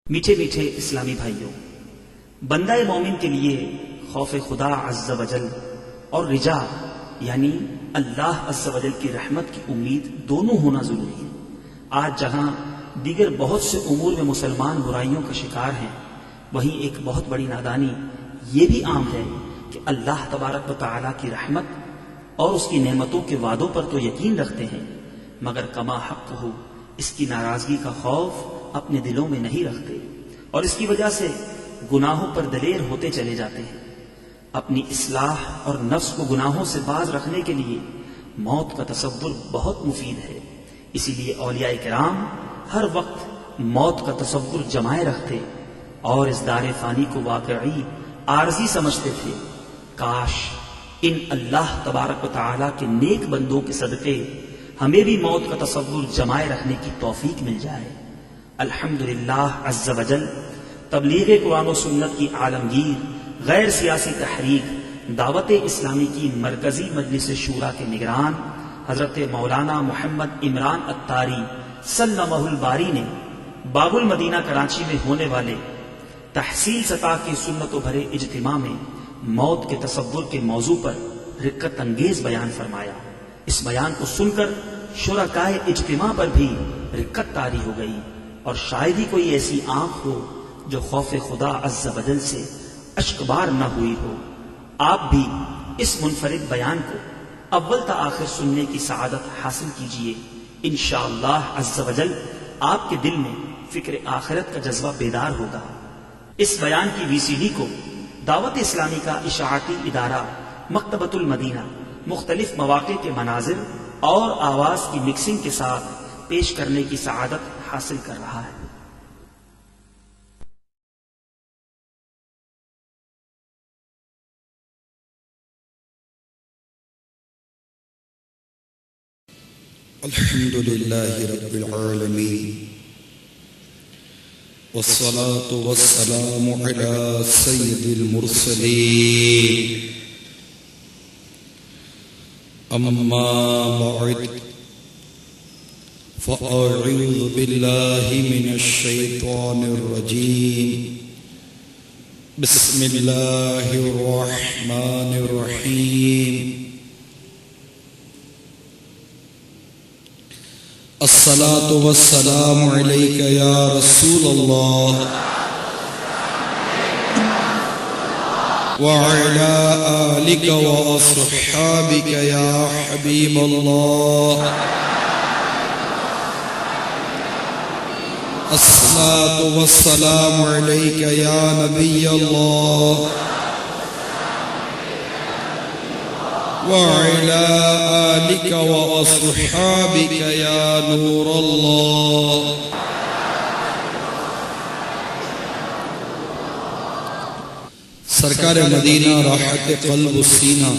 میٹھے میٹھے اسلامی بھائیوں، بندہ مومن کے لیے خوف خدا عز و جل اور رجا یعنی اللہ عز و جل کی رحمت کی امید دونوں ہونا ضروری ہے۔ آج جہاں دیگر بہت سے امور میں مسلمان برائیوں کا شکار ہیں، وہیں ایک بہت بڑی نادانی یہ بھی عام ہے کہ اللہ تبارک و تعالیٰ کی رحمت اور اس کی نعمتوں کے وعدوں پر تو یقین رکھتے ہیں، مگر کما حق ہو اس کی ناراضگی کا خوف اپنے دلوں میں نہیں رکھتے، اور اس کی وجہ سے گناہوں پر دلیر ہوتے چلے جاتے ہیں۔ اپنی اصلاح اور نفس کو گناہوں سے باز رکھنے کے لیے موت کا تصور بہت مفید ہے، اسی لیے اولیاء کرام ہر وقت موت کا تصور جمائے رکھتے اور اس دار فانی کو واقعی عارضی سمجھتے تھے۔ کاش ان اللہ تبارک و تعالیٰ کے نیک بندوں کے صدقے ہمیں بھی موت کا تصور جمائے رکھنے کی توفیق مل جائے۔ الحمدللہ عز و جل تبلیغ قرآن و سنت کی عالمگیر غیر سیاسی تحریک دعوت اسلامی کی مرکزی مجلس شورا کے نگران حضرت مولانا محمد عمران اتاری سلمہ الباری نے باب المدینہ کراچی میں ہونے والے تحصیل سطح کے سنت و بھرے اجتماع میں موت کے تصور کے موضوع پر رقت انگیز بیان فرمایا۔ اس بیان کو سن کر شرکائے اجتماع پر بھی رقت طاری ہو گئی، اور شاید ہی کوئی ایسی آنکھ ہو جو خوف خدا عز و جل سے اشکبار نہ ہوئی ہو۔ آپ بھی اس منفرد بیان کو اول تا آخر سننے کی سعادت حاصل کیجئے۔ انشاءاللہ عز و جل آپ کے دل میں فکر آخرت کا جذبہ بیدار ہوگا۔ اس بیان کی وی سی ڈی کو دعوت اسلامی کا اشاعتی ادارہ مکتبۃ المدینہ مختلف مواقع کے مناظر اور آواز کی مکسنگ کے ساتھ پیش کرنے کی سعادت حاصل کر رہا ہے۔ الحمدللہ رب العالمین والصلاة والسلام علی سید المرسلین، اما بعد فاعوذ باللہ من الشیطان الرجیم، بسم اللہ الرحمن الرحیم، الصلاة والسلام علیک یا رسول اللہ وعلی آلک واصحابک یا حبیب اللہ، الصلاة والسلام علیک یا نبی اللہ وعلى آلك وأصحابك يا نور الله۔ سرکار مدینہ راحت قلب و سینہ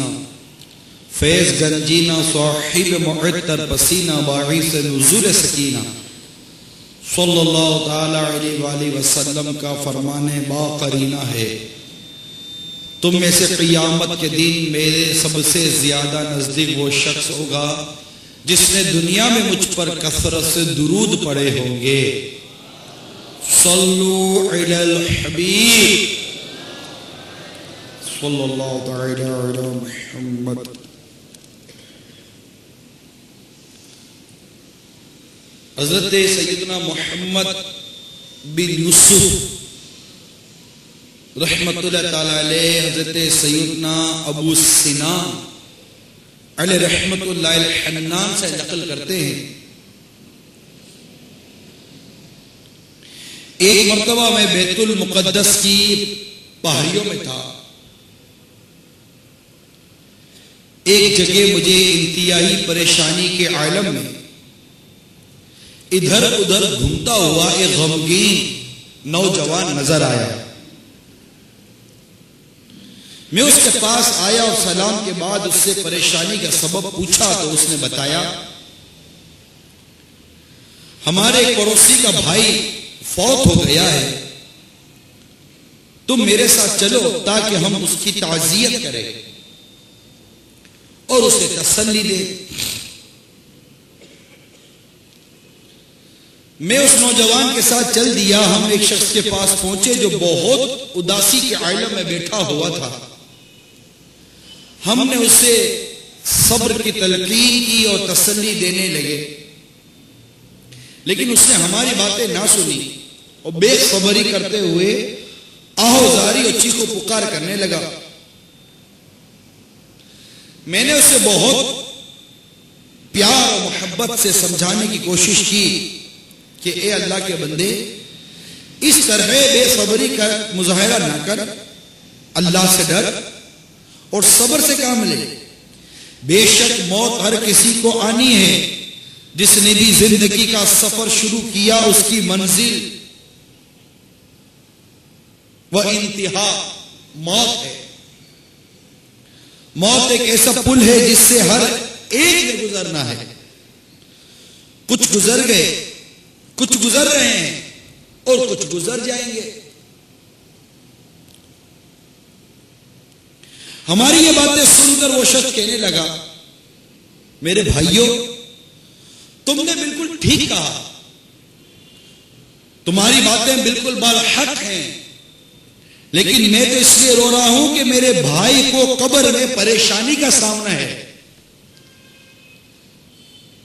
فیض گنجینہ صاحب معطر پسینہ باعث نزول سکینہ صلی اللہ تعالی علیہ وآلہ وسلم کا فرمان باقرینہ ہے، تم میں سے قیامت کے دن میرے سب سے زیادہ نزدیک وہ شخص ہوگا جس نے دنیا میں مجھ پر کثرت سے درود پڑھے ہوں گے۔ صلو علی الحبیب صلی اللہ تعالی علی محمد۔ حضرت سیدنا محمد بن یوسف رحمت اللہ تعالی علیہ حضرت سیدنا ابو سنان علیہ رحمت اللہ الحنان سے نقل کرتے ہیں، ایک مرتبہ میں بیت المقدس کی پہاڑیوں میں تھا، ایک جگہ مجھے انتہائی پریشانی کے عالم میں ادھر ادھر گھومتا ہوا ایک غمگین نوجوان نظر آیا۔ میں اس کے پاس آیا اور سلام کے بعد اس سے پریشانی کا سبب پوچھا تو اس نے بتایا، ہمارے پڑوسی کا بھائی فوت ہو گیا ہے، تم میرے ساتھ چلو تاکہ ہم اس کی تعزیت کریں اور اسے تسلی دیں۔ میں اس نوجوان کے ساتھ چل دیا. ہم ایک شخص کے پاس پہنچے جو بہت اداسی کے عالم میں بیٹھا ہوا تھا. ہم نے اسے صبر کی تلقین کی اور تسلی دینے لگے، لیکن اس نے ہماری باتیں نہ سنی اور بے صبری کرتے ہوئے آہوزاری اور چیخ و پکار کرنے لگا. میں نے اسے بہت پیار اور محبت سے سمجھانے کی کوشش کی کہ اے اللہ کے بندے، اس طرح بے صبری کا مظاہرہ نہ کر، اللہ سے ڈر اور صبر سے کام لے. بے شک موت ہر کسی کو آنی ہے. جس نے بھی زندگی کا سفر شروع کیا اس کی منزل وہ انتہا موت ہے. موت ایک ایسا پل ہے جس سے ہر ایک نے گزرنا ہے. کچھ گزر گئے، کچھ گزر رہے ہیں اور کچھ گزر جائیں گے. ہماری یہ باتیں سن کر وہ شخص کہنے لگا، میرے بھائیوں، تم نے بالکل ٹھیک کہا، تمہاری باتیں بالکل بالحق ہیں، لیکن میں تو اس لیے رو رہا ہوں کہ میرے بھائی کو قبر میں پریشانی کا سامنا ہے.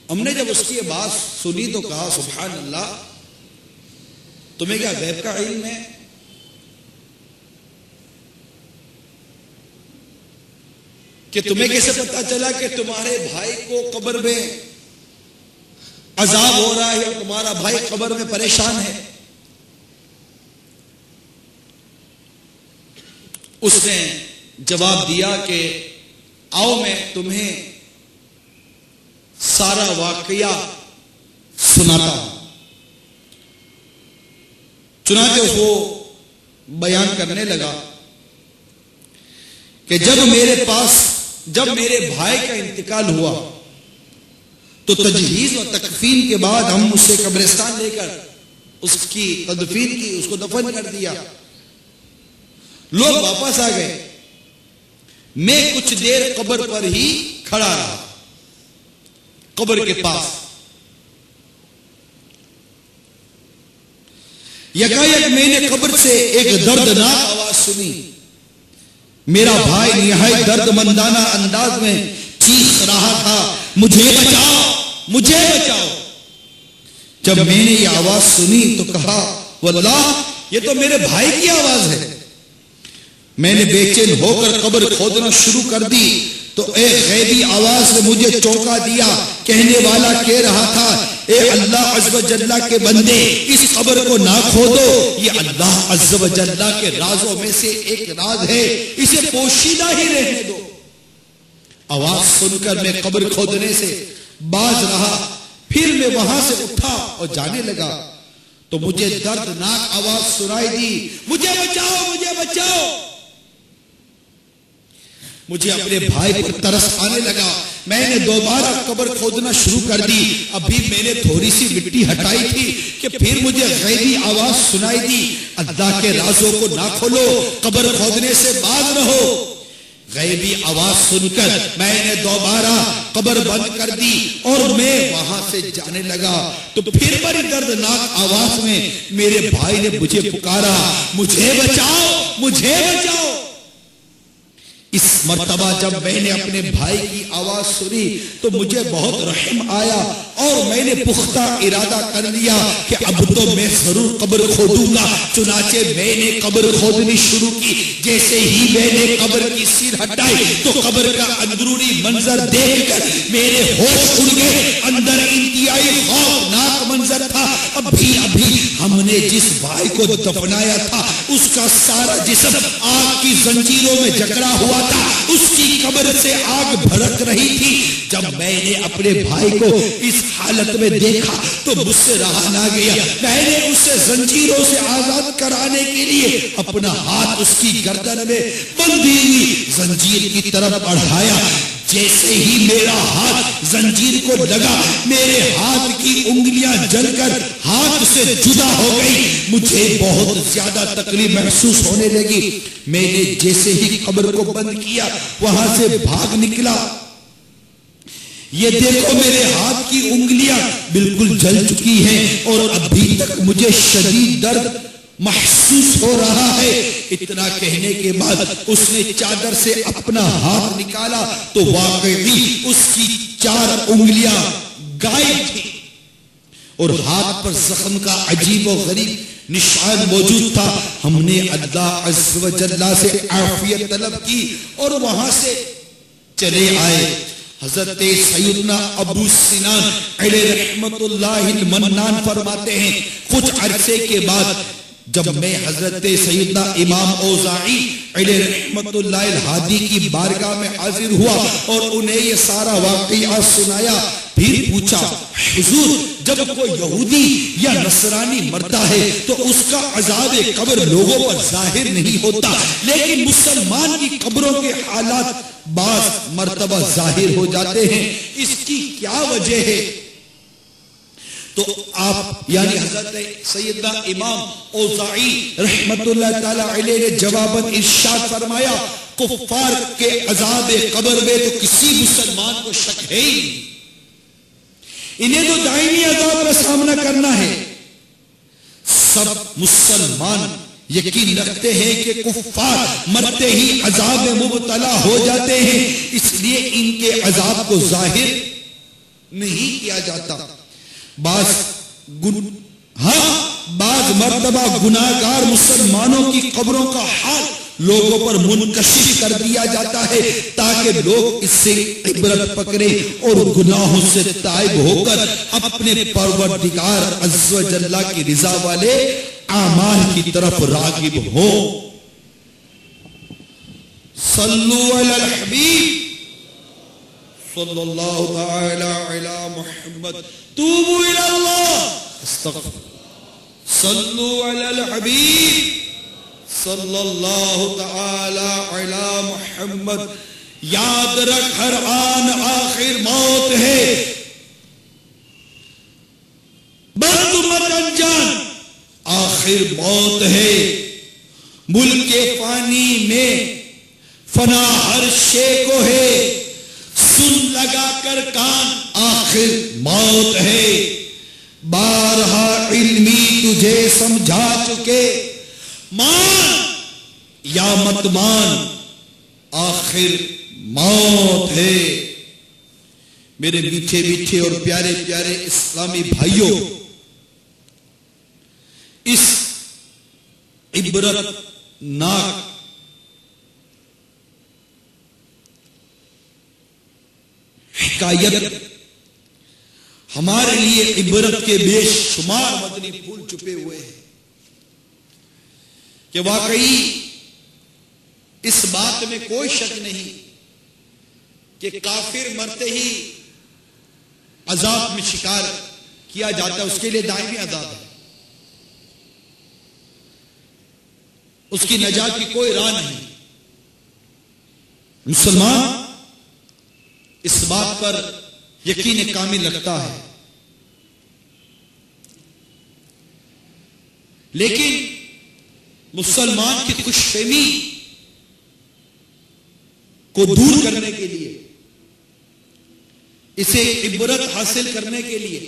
ہم نے جب اس کی یہ بات سنی تو کہا، سبحان اللہ، تمہیں کیا غیب کا علم ہے؟ کہ تمہیں کیسے پتا چلا کہ تمہارے بھائی کو قبر میں عذاب ہو رہا ہے اور تمہارا بھائی قبر میں پریشان ہے؟ اس نے جواب دیا کہ آؤ میں تمہیں سارا واقعہ سناتا ہوں. چنانچہ وہ بیان کرنے لگا کہ جب میرے بھائی کا انتقال ہوا تو تجہیز و تکفین کے بعد ہم اسے قبرستان لے کر اس کی تدفین کی، اس کو دفن کر دیا. لوگ واپس آ گئے. میں کچھ دیر قبر پر ہی کھڑا رہا، قبر کے پاس. یکایک میں نے قبر سے ایک دردناک آواز سنی. میرا بھائی نہایت درد مندانہ انداز میں چیخ رہا تھا، مجھے بچاؤ، مجھے بچاؤ. جب میں نے یہ آواز سنی تو کہا، واللہ یہ تو میرے بھائی کی آواز ہے. میں نے بے چین ہو کر قبر کھودنا شروع کر دی تو ایک غیبی آواز نے مجھے چونکا دیا. کہنے والا کہہ رہا تھا، اے اللہ عز و جل کے بندے، اس قبر کو نہ کھودو، یہ اللہ عز و جل کے رازوں میں سے ایک راز ہے، اسے پوشیدہ ہی رہنے دو. آواز سن کر میں قبر کھودنے سے باز رہا. پھر میں وہاں سے اٹھا اور جانے لگا تو مجھے دردناک آواز سنائی دی، مجھے بچاؤ، مجھے بچاؤ. مجھے اپنے بھائی پر ترس آنے لگا. میں نے دوبارہ قبر کھودنا شروع کر دی. ابھی میں نے تھوڑی سی مٹی ہٹائی تھی کہ پھر مجھے غیبی آواز سنائی دی، اللہ کے رازوں کو نہ کھولو، قبر کھودنے سے باز رہو. غیبی آواز سن کر میں نے دوبارہ قبر بند کر دی اور میں وہاں سے جانے لگا تو پھر بڑی دردناک آواز میں میرے بھائی نے مجھے پکارا، مجھے بچاؤ، مجھے بچاؤ. اس مرتبہ جب میں نے اپنے بھائی کی آواز سنی تو مجھے بہت رحم آیا اور میں نے پختہ ارادہ کر لیا کہ اب تو میں ضرور قبر کھودوں گا. چنانچہ میں نے قبر کھودنی شروع کی. جیسے ہی میں نے قبر کی سیر ہٹائی تو قبر کا اندرونی منظر دیکھ کر میرے ہوش اڑ گئے. اندر انتہائی خوفناک منظر تھا. ابھی ہم نے جس بھائی کو دفنایا تھا اس کا سارا جسم آگ کی زنجیروں میں جکڑا ہوا تھا. اس کی قبر سے آگ بھڑک رہی تھی. جب میں نے اپنے بھائی کو اس حالت میں دیکھا تو مجھ سے رہا نہ گیا. میں نے اسے زنجیروں سے آزاد کرانے کے لیے اپنا ہاتھ اس کی گردن میں بندھی ہوئی زنجیر کی طرف بڑھایا. جیسے ہی میرا ہاتھ زنجیر کو لگا میرے ہاتھ کی انگلیاں جل کر ہاتھ سے جدا ہو گئی. مجھے بہت زیادہ تکلیف محسوس ہونے لگی. میں نے جیسے ہی قبر کو بند کیا وہاں سے بھاگ نکلا. یہ دیکھو میرے ہاتھ کی انگلیاں بالکل جل چکی ہیں اور ابھی تک مجھے شدید درد محسوس ہو رہا ہے۔ اتنا کہنے کے بعد اس نے چادر سے اپنا ہاتھ نکالا تو واقعی اس کی 4 انگلیاں غائب تھیں اور ہاتھ پر زخم کا عجیب و غریب نشان موجود تھا۔ ہم نے اللہ عز و جل سے عافیت طلب کی اور وہاں سے چلے آئے۔ حضرت سیدنا ابو سنان علیہ رحمت اللہ المنان فرماتے ہیں کچھ عرصے کے بعد جب میں حضرت سیدنا امام اوزاعی علیہ رحمت اللہ الہادی کی بارگاہ میں حاضر ہوا اور انہیں یہ سارا واقعہ سنایا، پھر پوچھا حضور جب کوئی یہودی یا نصرانی مرتا ہے تو اس کا عذاب قبر لوگوں پر ظاہر نہیں ہوتا، لیکن مسلمان کی قبروں کے حالات بعض مرتبہ ظاہر ہو جاتے ہیں، اس کی کیا وجہ ہے؟ تو آپ یعنی حضرت سیدنا امام اوزاعی رحمت اللہ تعالی علیہ نے جواباً ارشاد فرمایا کفار کے عذاب قبر میں تو کسی مسلمان کو شک ہے ہی نہیں، انہیں تو دائمی عذاب کا سامنا کرنا ہے۔ سب مسلمان یقین رکھتے ہیں کہ کفار مرتے ہی عذاب میں مبتلا ہو جاتے ہیں، اس لیے ان کے عذاب کو ظاہر نہیں کیا جاتا۔ بعض مرتبہ گناہگار مسلمانوں کی قبروں کا حال لوگوں پر منکشف کر دیا جاتا ہے تاکہ لوگ اس سے عبرت پکڑیں اور گناہوں سے تائب ہو کر اپنے پروردگار عز و جل کی رضا والے اعمال کی طرف راغب ہوں۔ صلو علی الحبیب صلی اللہ تعالی علی محمد توبوا الی اللہ استغفر صلو علی الحبیب صلی اللہ تعالی علی محمد۔ یاد رکھ ہر آن آخر موت ہے، بند مت انجان آخر موت ہے، ملک فانی میں فنا ہر شے کو ہے، سن لگا کر کان آخر موت ہے، بارہا علمی تجھے سمجھا چکے، مان یا مت مان آخر موت ہے۔ میرے میٹھے میٹھے اور پیارے پیارے اسلامی بھائیوں، اس عبرت ناک حکایت ہمارے لیے عبرت کے بے شمار مدنی پھول چھپے ہوئے ہیں کہ واقعی اس بات میں کوئی شک نہیں کہ کافر مرتے ہی عذاب میں شکار کیا جاتا ہے، اس کے لیے دائمی عذاب ہے، اس کی نجات کی کوئی راہ نہیں۔ مسلمان اس بات پر یقین کامل رکھتا ہے، لیکن مسلمان کی خوش فہمی کو دور کرنے کے لیے، اسے عبرت حاصل کرنے کے لیے،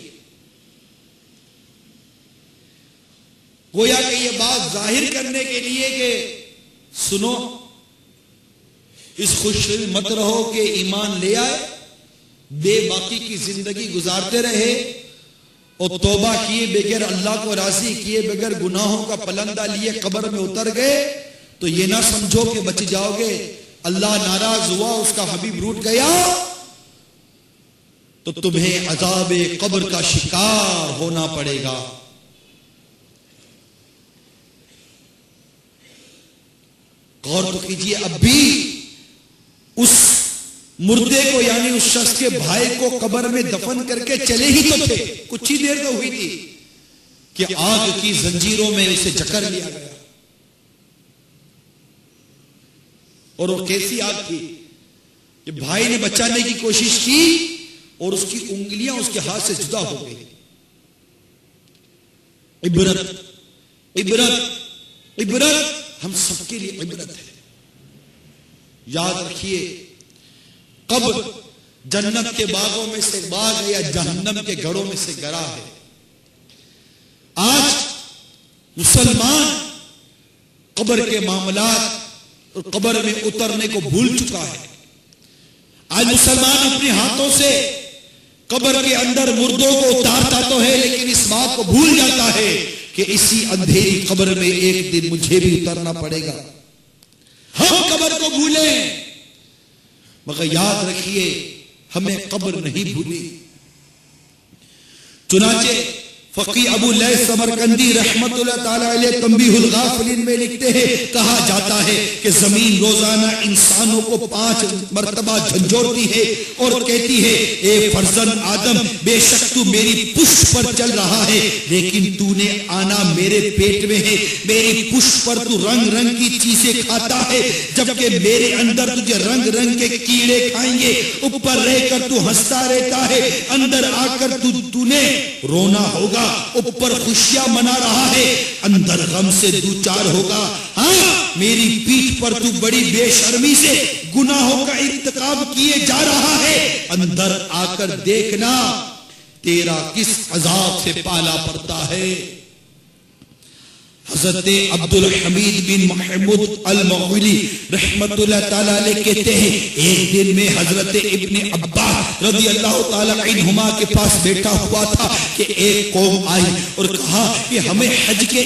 گویا کہ یہ بات ظاہر کرنے کے لیے کہ سنو اس خوش مت رہو کہ ایمان لے آئے، بے باکی کی زندگی گزارتے رہے اور توبہ کیے بغیر اللہ کو راضی کیے بغیر گناہوں کا پلندہ لیے قبر میں اتر گئے تو یہ نہ سمجھو کہ بچ جاؤ گے، اللہ ناراض ہوا، اس کا حبیب روٹ گیا تو تمہیں عذاب قبر کا شکار ہونا پڑے گا۔ غور تو کیجئے، اب بھی اس مردے کو یعنی اس شخص کے بھائی کو قبر میں دفن کر کے چلے ہی تو تھے، کچھ ہی دیر تو ہوئی تھی کہ آگ کی زنجیروں میں اسے جکڑ لیا گیا۔ اور وہ کیسی آگ تھی کہ بھائی نے بچانے کی کوشش کی اور اس کی انگلیاں اس کے ہاتھ سے جدا ہو گئی۔ عبرت عبرت عبرت ہم سب کے لیے عبرت ہے۔ یاد رکھیے قبر جنت کے باغوں میں سے باغ ہے یا جہنم کے گھروں میں سے گھرا ہے. آج مسلمان قبر کے معاملات اور قبر میں اترنے کو بھول چکا ہے. آج مسلمان اپنے ہاتھوں سے قبر کے اندر مردوں کو اتارتا تو ہے، لیکن اس بات کو بھول جاتا ہے کہ اسی اندھیری قبر میں ایک دن مجھے بھی اترنا پڑے گا. ہم قبر کو بھولیں مگر یاد رکھیے ہمیں قبر نہیں بھولی. چنانچہ فقی ابو لیث سمرقندی رحمت اللہ تعالی علیہ تنبیہ الغافلین میں لکھتے ہیں، کہا جاتا ہے کہ زمین روزانہ انسانوں کو 5 مرتبہ جھنجھوڑتی ہے اور کہتی ہے اے فرزند آدم، بے شک تو میری پشت پر چل رہا ہے، لیکن تو نے آنا میرے پیٹ میں ہے. میری پشت پر تو رنگ رنگ کی چیزیں کھاتا ہے، جبکہ میرے اندر تجھے رنگ رنگ کے کیڑے کھائیں گے. اوپر رہ کر تو ہنستا رہتا ہے، اندر آ کر تو نے رونا ہوگا. اوپر خوشیاں منا رہا ہے، اندر غم سے دوچار ہوگا. ہاں میری پیٹھ پر تو بڑی بے شرمی سے گناہوں کا ارتکاب کیے جا رہا ہے. اندر آ کر دیکھنا تیرا کس عذاب سے پالا پڑتا ہے. حضرت عبد الحمید بن محمود المغولی رحمت اللہ تعالی علیہ کہتے ہیں، ایک دن میں حضرت ابن عباس رضی اللہ تعالی عنہما کے پاس بیٹھا ہوا تھا کہ ایک قوم آئی اور کہا کہ ہم حج کے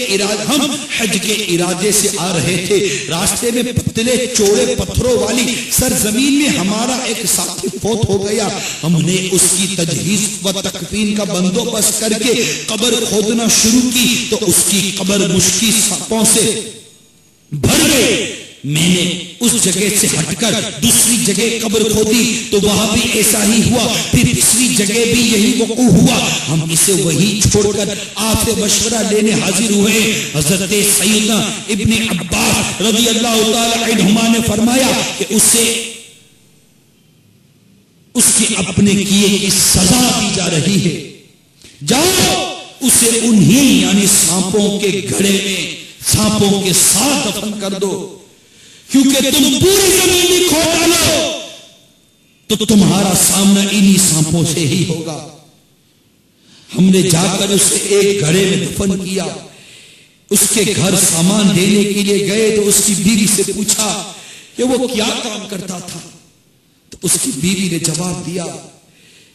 ارادے سے آ رہے تھے. راستے میں پتلے چوڑے پتھروں والی سرزمین میں ہمارا ایک ساتھی فوت ہو گیا. ہم نے اس کی تجہیز و تکفین کا بندوبست کر کے قبر کھودنا شروع کی تو اس کی قبر کی سانپوں سے بھر گئے. میں نے اس جگہ سے ہٹ کر دوسری جگہ قبر کھودی تو وہاں بھی ایسا ہی ہوا. پھر تیسری جگہ بھی یہی وقوع ہوا. ہم اسے وہی چھوڑ کر آپ سے مشورہ لینے حاضر ہوئے. حضرت سیدنا ابن عباس رضی اللہ تعالی عنہما نے فرمایا کہ اسے اس کے اپنے کیے کی سزا دی جا رہی ہے. جاؤ اسے انہی یعنی سانپوں کے گھڑے میں سانپوں کے ساتھ دفن کر دو، کیونکہ تم پوری زمین میں کھود ڈالو تو تمہارا سامنا انہی سانپوں سے ہی ہوگا. ہم نے جا کر اسے ایک گھڑے میں دفن کیا. اس کے گھر سامان دینے کے لیے گئے تو اس کی بیوی سے پوچھا کہ وہ کیا کام کرتا تھا. تو اس کی بیوی نے جواب دیا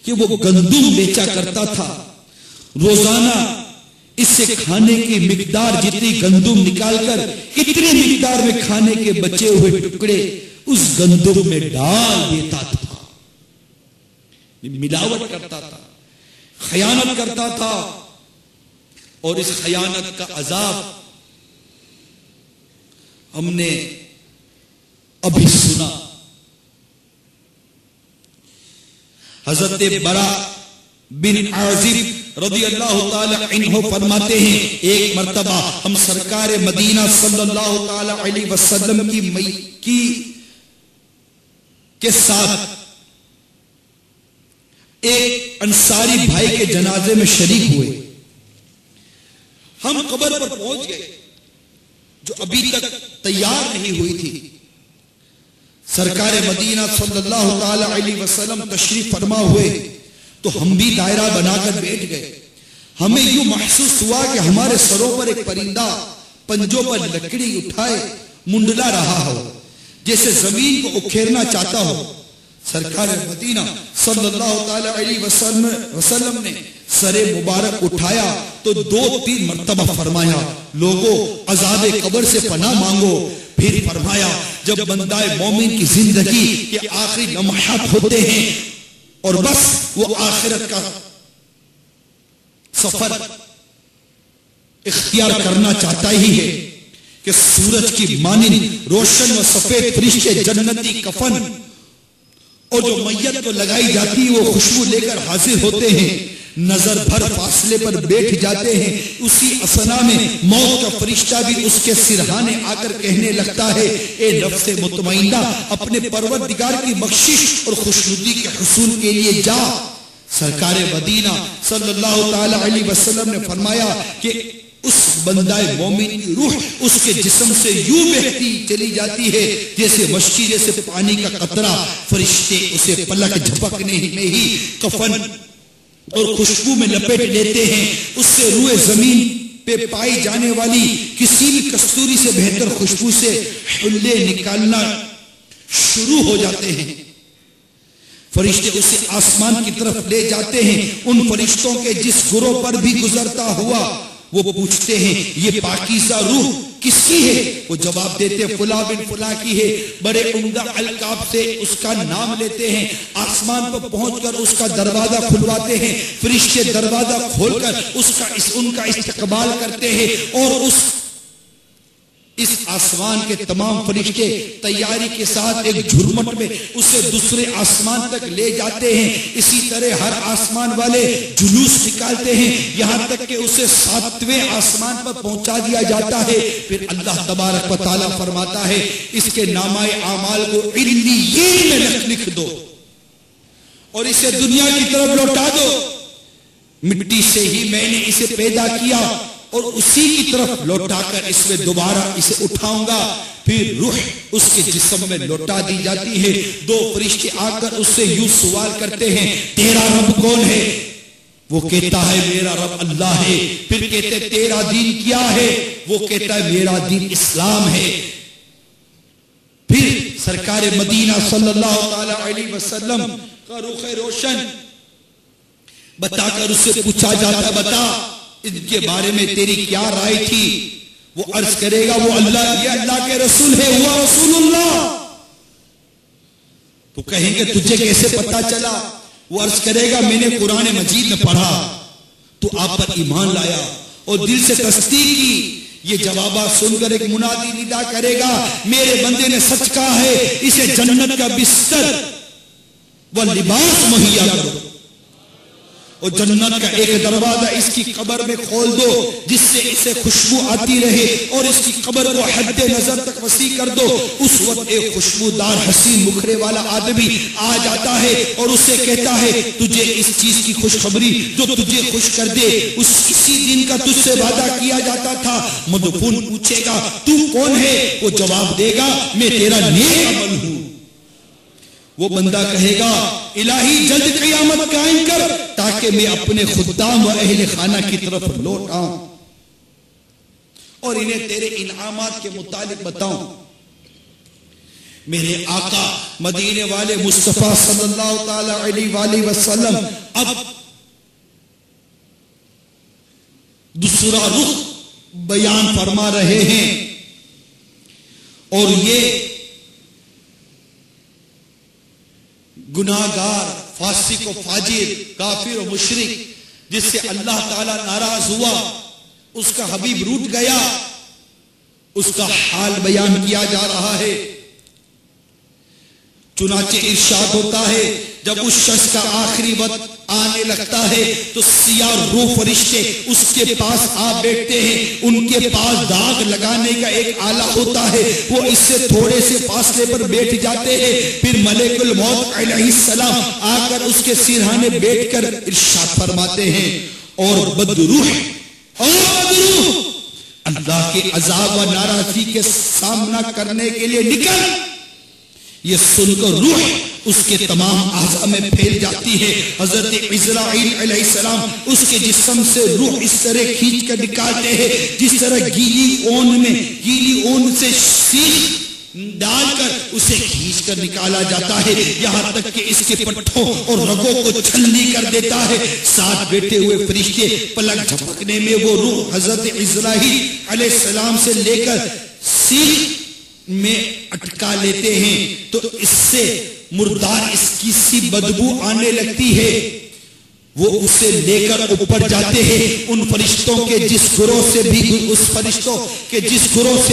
کہ وہ گندم بیچا کرتا تھا. روزانہ اس سے کھانے کی مقدار جتنی گندم نکال کر اتنی مقدار میں کھانے کے بچے ہوئے ٹکڑے اس گندم میں ڈال دیتا تھا. ملاوٹ کرتا تھا، خیانت کرتا تھا. اور اس خیانت کا عذاب ہم نے ابھی سنا. حضرت برا بن عازب رضی اللہ تعالی عنہ فرماتے ہیں، ایک مرتبہ ہم سرکار مدینہ صلی اللہ تعالی علیہ وسلم کے ساتھ ایک انصاری بھائی کے جنازے میں شریک ہوئے. ہم قبر پر پہنچ گئے جو ابھی تک تیار نہیں ہوئی تھی. سرکار مدینہ صلی اللہ تعالی علیہ وسلم تشریف فرما ہوئے تو ہم بھی دائرہ بنا کر بیٹھ گئے. ہمیں یوں محسوس ہوا کہ ہمارے سروں پر ایک پرندہ پنجوں پر لکڑی اٹھائے منڈلا رہا ہو، جیسے زمین کو اکھیرنا چاہتا ہو. سرکار مدینہ صلی اللہ تعالی علیہ وسلم نے سر مبارک اٹھایا تو 2-3 مرتبہ فرمایا، لوگوں عذاب قبر سے پناہ مانگو. پھر فرمایا، جب بندہ مومن کی زندگی کے آخری لمحات ہوتے ہیں اور بس وہ آخرت کا سفر اختیار کرنا چاہتا ہی ہے کہ سورج کی مانند روشن و سفید فرشتے جنتی کفن اور جو میت کو لگائی جاتی ہے وہ خوشبو لے کر حاضر ہوتے ہیں. نظر بھر فاصلے پر بیٹھ جاتے ہیں. اسی اثنا میں موت کا فرشتہ بھی اس کے سرہانے آ کر کہنے لگتا ہے، اے نفس مطمئنہ، اپنے پروردگار کی بخشش اور خوشنودی کے حصول کے لیے جا. سرکار مدینہ صلی اللہ تعالی علیہ وسلم نے فرمایا کہ اس بندہ مومن کی روح اس کے جسم سے یوں بہتی چلی جاتی ہے جیسے مشکی، جیسے پانی کا قطرہ. فرشتے اسے پلک جھپکنے میں ہی کفن اور خوشبو میں لپیٹ لیتے ہیں. اس سے روئے زمین پہ پائی جانے والی کسی بھی کستوری سے بہتر خوشبو سے حلے نکالنا شروع ہو جاتے ہیں. فرشتے اسے آسمان کی طرف لے جاتے ہیں. ان فرشتوں کے جس گروہ پر بھی گزرتا ہوا وہ پوچھتے ہیں یہ پاکیزہ روح کس کی ہے؟ وہ جواب دیتے فلاں بن فلاں کی ہے. بڑے عمدہ القاب سے اس کا نام لیتے ہیں. آسمان پر پہنچ کر اس کا دروازہ کھلواتے ہیں. فرشتے دروازہ کھول کر ان کا استقبال کرتے ہیں اور اس آسمان کے تمام فرشتے تیاری کے ساتھ ایک جھرمٹ میں اسے دوسرے آسمان تک لے جاتے ہیں. اسی طرح ہر آسمان والے جلوس نکالتے ہیں یہاں تک کہ اسے 7ویں آسمان پر پہنچا دیا جاتا ہے. پھر اللہ تبارک و تعالیٰ فرماتا ہے اس کے نامہ اعمال کو علیین میں لکھ دو اور اسے دنیا کی طرف لوٹا دو. مٹی سے ہی میں نے اسے پیدا کیا اور اسی کی طرف لوٹا کر اس میں دوبارہ اسے اٹھاؤں گا. پھر روح اس کے جسم میں لوٹا دی جاتی ہے. 2 فرشتے آ کر اس سے یوں سوال کرتے ہیں تیرا رب کون ہے؟ وہ کہتا ہے میرا رب اللہ ہے. پھر کہتے تیرا دین کیا ہے؟ وہ کہتا ہے میرا دین اسلام ہے. پھر سرکار مدینہ صلی اللہ تعالی علیہ وسلم کا رخ روشن بتا کر اس سے پوچھا جاتا بتا ان کے بارے میں تیری کیا رائے تھی؟ وہ عرض کرے گا وہ اللہ، یہ اللہ کے رسول ہے، ہوا رسول اللہ. تو کہیں گے تجھے کیسے پتا چلا؟ وہ عرض کرے گا میں نے قرآن مجید میں پڑھا تو آپ پر ایمان لایا اور دل سے تصدیق کی. یہ جوابات سن کر ایک منادی ندا کرے گا میرے بندے نے سچ کہا ہے، اسے جنت کا بستر و لباس مہیا کرو اور جنت کا ایک دروازہ اس کی قبر میں کھول دو جس سے اسے خوشبو آتی رہے اور اس کی قبر کو حد نظر تک وسیع کر دو. اس وقت ایک خوشبودار حسین مکھرے والا آدمی آ جاتا ہے اور اسے کہتا ہے تجھے اس چیز کی خوشخبری جو تجھے خوش کر دے اسی دن کا تجھ سے وعدہ کیا جاتا تھا. مدفون پوچھے گا تو کون ہے؟ وہ جواب دے گا میں تیرا نیک عمل ہوں. وہ بندہ کہے گا الہی جلد قیامت قائم کر تاکہ میں اپنے خدام و اہل خانہ کی طرف لوٹ آؤں اور انہیں تیرے انعامات کے متعلق بتاؤں. میرے آقا مدینے والے مصطفیٰ صلی اللہ تعالی علیہ وآلہ وسلم اب دوسرا رخ بیان فرما رہے ہیں اور یہ گناہگار، فاسق و فاجر، کافر و مشرک جس سے اللہ تعالیٰ ناراض ہوا، اس کا حبیب روٹ گیا، اس کا حال بیان کیا جا رہا ہے. چنانچہ ارشاد ہوتا ہے جب اس شخص کا آخری وقت آنے لگتا ہے تو سیاہ روح فرشتے اس کے پاس آ بیٹھتے ہیں. ان کے پاس داغ لگانے کا ایک آلہ ہوتا ہے، وہ اس سے تھوڑے سے فاصلے پر بیٹھ جاتے ہیں. پھر ملک الموت علیہ السلام آ کر اس کے سرہانے بیٹھ کر ارشاد فرماتے ہیں اور بدروح اللہ کے عذاب و ناراضی کے سامنا کرنے کے لیے نکل. یہ سن کر روح اس کے تمام اعضاء میں پھیل جاتی ہے. حضرت عزرائیل علیہ السلام اس کے جسم سے روح اس طرح کھینچ کر نکالتے ہیں جس طرح گیلی اون سے سیخ ڈال کر اسے کھینچ کر نکالا جاتا ہے یہاں تک کہ اس کے پٹھوں اور رگوں کو چھلنی کر دیتا ہے. ساتھ بیٹھے ہوئے فرشتے پلک جھپکنے میں وہ روح حضرت عزرائیل علیہ السلام سے لے کر سیخ میں اٹکا لیتے ہیں تو اس سے مردار اس کی سی بدبو آنے لگتی ہے. وہ اسے لے کر اوپر جاتے ہیں. ان فرشتوں کے جس گروہ سے